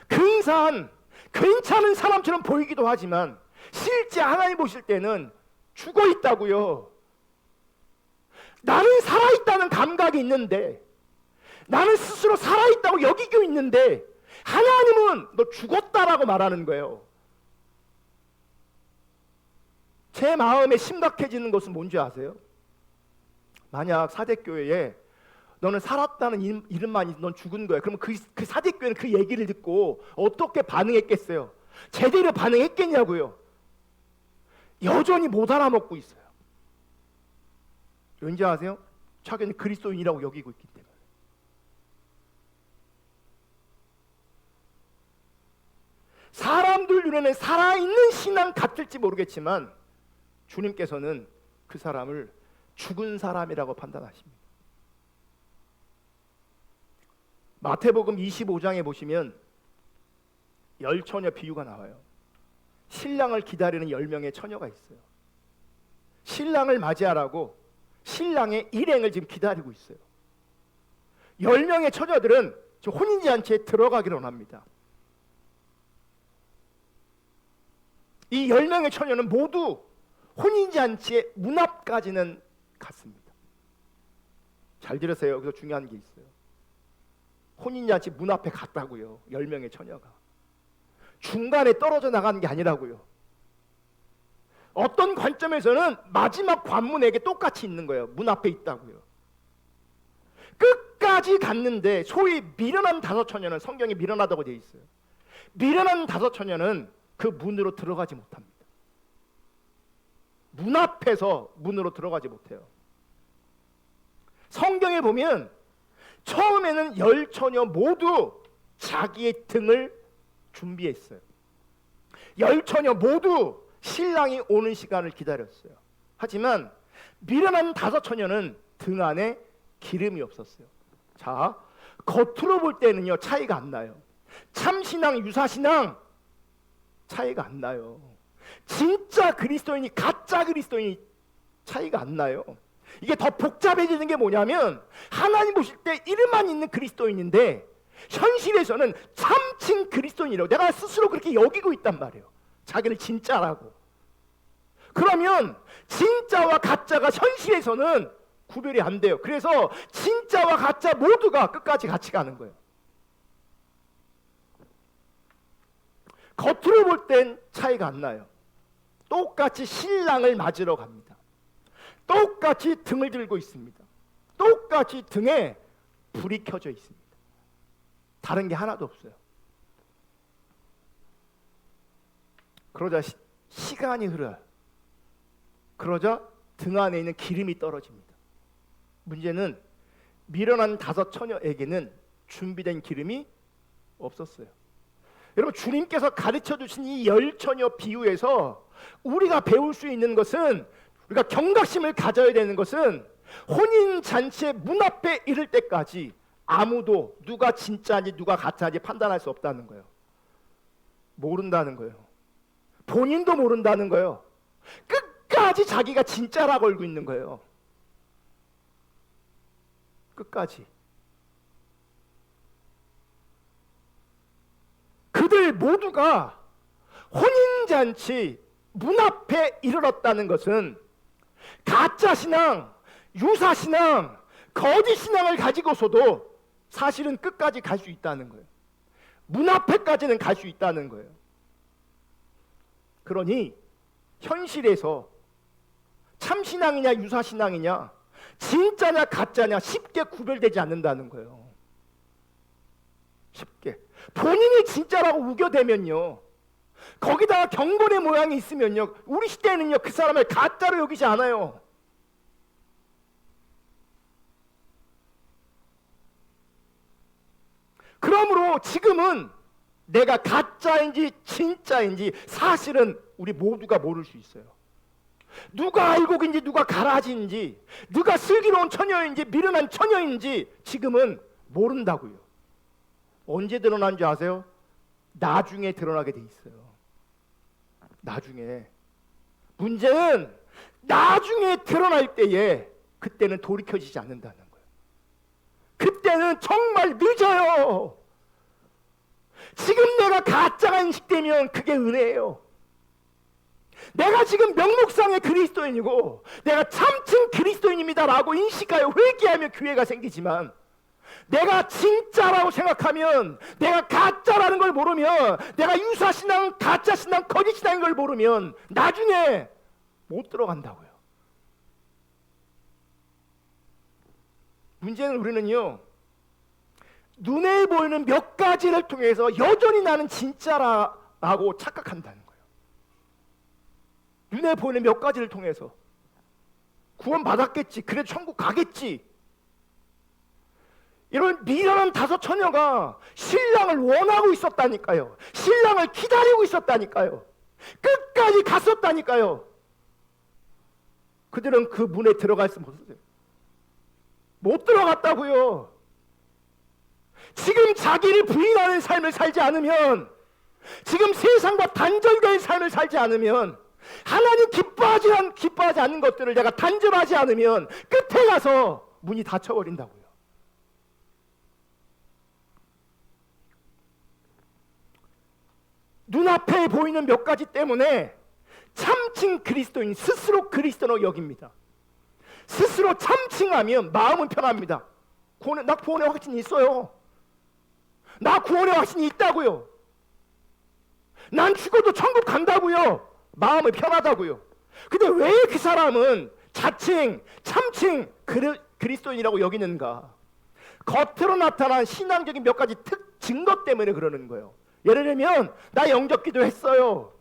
근사한 괜찮은 사람처럼 보이기도 하지만 실제 하나님 보실 때는 죽어 있다고요. 나는 살아있다는 감각이 있는데, 나는 스스로 살아있다고 여기고 있는데 하나님은 너 죽었다라고 말하는 거예요. 제 마음에 심각해지는 것은 뭔지 아세요? 만약 사대교회에 너는 살았다는 이름만 있어, 넌 죽은 거야. 그러면 그 사대교회는 그 얘기를 듣고 어떻게 반응했겠어요? 제대로 반응했겠냐고요. 여전히 못 알아먹고 있어요. 왠지 아세요? 자기는 그리스도인이라고 여기고 있기 때문에. 사람들 눈에는 살아있는 신앙 같을지 모르겠지만 주님께서는 그 사람을 죽은 사람이라고 판단하십니다. 마태복음 25장에 보시면 열처녀 비유가 나와요. 신랑을 기다리는 10명의 처녀가 있어요. 신랑을 맞이하라고 신랑의 일행을 지금 기다리고 있어요. 10명의 처녀들은 지금 혼인잔치에 들어가기로 합니다. 이 10명의 처녀는 모두 혼인잔치의 문 앞까지는 갔습니다. 잘 들으세요. 여기서 중요한 게 있어요. 혼인잔치 문 앞에 갔다고요. 10명의 처녀가. 중간에 떨어져 나가는 게 아니라고요. 어떤 관점에서는 마지막 관문에게 똑같이 있는 거예요. 문 앞에 있다고요. 끝까지 갔는데 소위 미련한 5처녀는, 성경에 미련하다고 되어 있어요. 미련한 5처녀는 그 문으로 들어가지 못합니다. 문 앞에서 문으로 들어가지 못해요. 성경에 보면 처음에는 10처녀 모두 자기의 등을 준비했어요. 10처녀 모두 신랑이 오는 시간을 기다렸어요. 하지만 미련한 5처녀는 등 안에 기름이 없었어요. 자, 겉으로 볼 때는요 차이가 안 나요. 참신앙, 유사신앙 차이가 안 나요. 진짜 그리스도인이 가짜 그리스도인이 차이가 안 나요. 이게 더 복잡해지는 게 뭐냐면 하나님 보실 때 이름만 있는 그리스도인인데 현실에서는 참칭 그리스도인이라고 내가 스스로 그렇게 여기고 있단 말이에요. 자기를 진짜라고. 그러면 진짜와 가짜가 현실에서는 구별이 안 돼요. 그래서 진짜와 가짜 모두가 끝까지 같이 가는 거예요. 겉으로 볼 땐 차이가 안 나요. 똑같이 신랑을 맞으러 갑니다. 똑같이 등을 들고 있습니다. 똑같이 등에 불이 켜져 있습니다. 다른 게 하나도 없어요. 그러자 시간이 흘러요. 그러자 등 안에 있는 기름이 떨어집니다. 문제는 미련한 5 처녀에게는 준비된 기름이 없었어요. 여러분, 주님께서 가르쳐 주신 이 10 처녀 비유에서 우리가 배울 수 있는 것은, 우리가 경각심을 가져야 되는 것은, 혼인 잔치의 문 앞에 이를 때까지 아무도 누가 진짜인지 누가 가짜인지 판단할 수 없다는 거예요. 모른다는 거예요. 본인도 모른다는 거예요. 끝까지 자기가 진짜라고 알고 있는 거예요. 끝까지. 그들 모두가 혼인잔치 문 앞에 이르렀다는 것은 가짜신앙, 유사신앙, 거짓신앙을 가지고서도 사실은 끝까지 갈 수 있다는 거예요. 문 앞에까지는 갈 수 있다는 거예요. 그러니 현실에서 참신앙이냐 유사신앙이냐, 진짜냐 가짜냐 쉽게 구별되지 않는다는 거예요. 쉽게. 본인이 진짜라고 우겨대면요, 거기다가 경건의 모양이 있으면요, 우리 시대에는요 그 사람을 가짜로 여기지 않아요. 그러므로 지금은 내가 가짜인지 진짜인지 사실은 우리 모두가 모를 수 있어요. 누가 알곡인지 누가 가라지인지, 누가 슬기로운 처녀인지 미련한 처녀인지 지금은 모른다고요. 언제 드러난 줄 아세요? 나중에 드러나게 돼 있어요. 나중에. 문제는 나중에 드러날 때에 그때는 돌이켜지지 않는다는 거예요. 그때는 정말 늦어요. 지금 내가 가짜가 인식되면 그게 은혜예요. 내가 지금 명목상의 그리스도인이고 내가 참칭 그리스도인입니다라고 인식하여 회개하며 교회가 생기지만, 내가 진짜라고 생각하면, 내가 가짜라는 걸 모르면, 내가 유사신앙, 가짜신앙, 거짓신앙인 걸 모르면 나중에 못 들어간다고요. 문제는 우리는요, 눈에 보이는 몇 가지를 통해서 여전히 나는 진짜라고 착각한다는 거예요. 눈에 보이는 몇 가지를 통해서 구원 받았겠지, 그래 천국 가겠지. 이런 미련한 5 처녀가 신랑을 원하고 있었다니까요. 신랑을 기다리고 있었다니까요. 끝까지 갔었다니까요. 그들은 그 문에 들어갈 수 없었어요. 못 들어갔다고요. 지금 자기를 부인하는 삶을 살지 않으면, 지금 세상과 단절된 삶을 살지 않으면, 하나님 기뻐하지 않는 것들을 내가 단절하지 않으면 끝에 가서 문이 닫혀버린다고요. 눈앞에 보이는 몇 가지 때문에 참칭 그리스도인 스스로 그리스도로 여깁니다. 스스로 참칭하면 마음은 편합니다. 나 구원의 확신이 있어요. 나 구원의 확신이 있다고요. 난 죽어도 천국 간다고요. 마음이 편하다고요. 근데 왜 그 사람은 자칭, 참칭 그리스도인이라고 여기는가? 겉으로 나타난 신앙적인 몇 가지 증거 때문에 그러는 거예요. 예를 들면, 나 영접기도 했어요.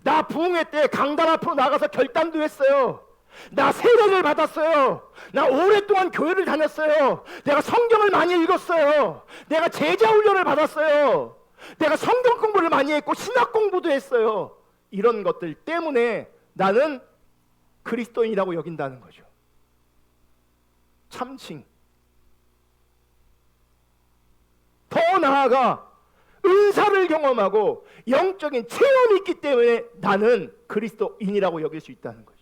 나 부흥회 때 강단 앞으로 나가서 결단도 했어요. 나 세례를 받았어요. 나 오랫동안 교회를 다녔어요. 내가 성경을 많이 읽었어요. 내가 제자 훈련을 받았어요. 내가 성경 공부를 많이 했고 신학 공부도 했어요. 이런 것들 때문에 나는 그리스도인이라고 여긴다는 거죠. 참칭. 더 나아가 은사를 경험하고 영적인 체험이 있기 때문에 나는 그리스도인이라고 여길 수 있다는 거죠.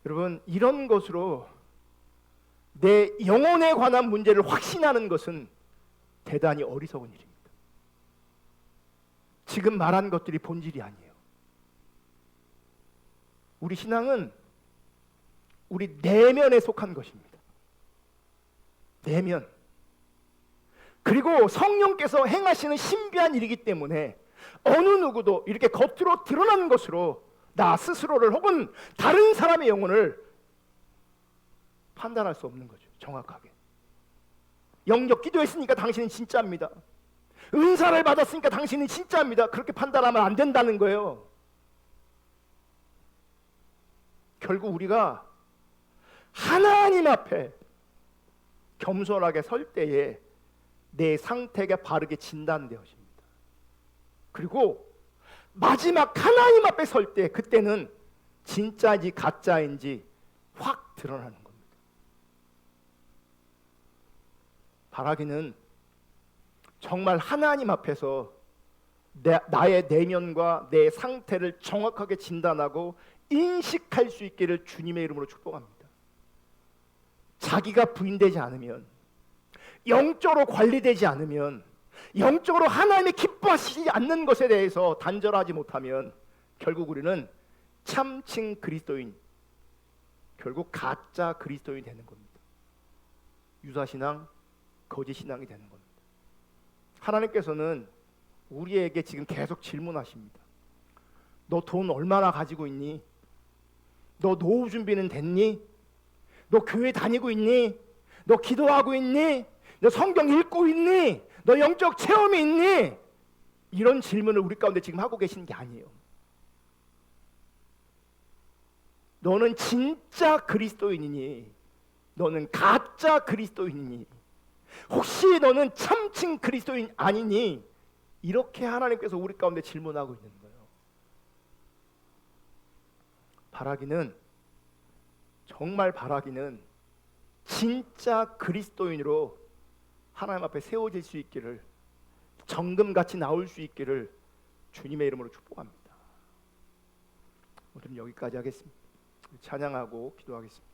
여러분, 이런 것으로 내 영혼에 관한 문제를 확신하는 것은 대단히 어리석은 일입니다. 지금 말한 것들이 본질이 아니에요. 우리 신앙은 우리 내면에 속한 것입니다. 내면. 그리고 성령께서 행하시는 신비한 일이기 때문에 어느 누구도 이렇게 겉으로 드러나는 것으로 나 스스로를 혹은 다른 사람의 영혼을 판단할 수 없는 거죠. 정확하게. 영접 기도했으니까 당신은 진짜입니다. 은사를 받았으니까 당신은 진짜입니다. 그렇게 판단하면 안 된다는 거예요. 결국 우리가 하나님 앞에 겸손하게 설 때에 내 상태가 바르게 진단되어집니다. 그리고 마지막 하나님 앞에 설 때 그때는 진짜인지 가짜인지 확 드러나는 겁니다. 바라기는 정말 하나님 앞에서 나의 내면과 내 상태를 정확하게 진단하고 인식할 수 있기를 주님의 이름으로 축복합니다. 자기가 부인되지 않으면, 영적으로 관리되지 않으면, 영적으로 하나님이 기뻐하시지 않는 것에 대해서 단절하지 못하면 결국 우리는 참칭 그리스도인, 결국 가짜 그리스도인이 되는 겁니다. 유사신앙, 거짓신앙이 되는 겁니다. 하나님께서는 우리에게 지금 계속 질문하십니다. 너 돈 얼마나 가지고 있니? 너 노후 준비는 됐니? 너 교회 다니고 있니? 너 기도하고 있니? 너 성경 읽고 있니? 너 영적 체험이 있니? 이런 질문을 우리 가운데 지금 하고 계시는 게 아니에요. 너는 진짜 그리스도인이니? 너는 가짜 그리스도인이니? 혹시 너는 참칭 그리스도인 아니니? 이렇게 하나님께서 우리 가운데 질문하고 있는 거예요. 바라기는, 정말 바라기는 진짜 그리스도인으로 하나님 앞에 세워질 수 있기를, 정금같이 나올 수 있기를 주님의 이름으로 축복합니다. 오늘은 여기까지 하겠습니다. 찬양하고 기도하겠습니다.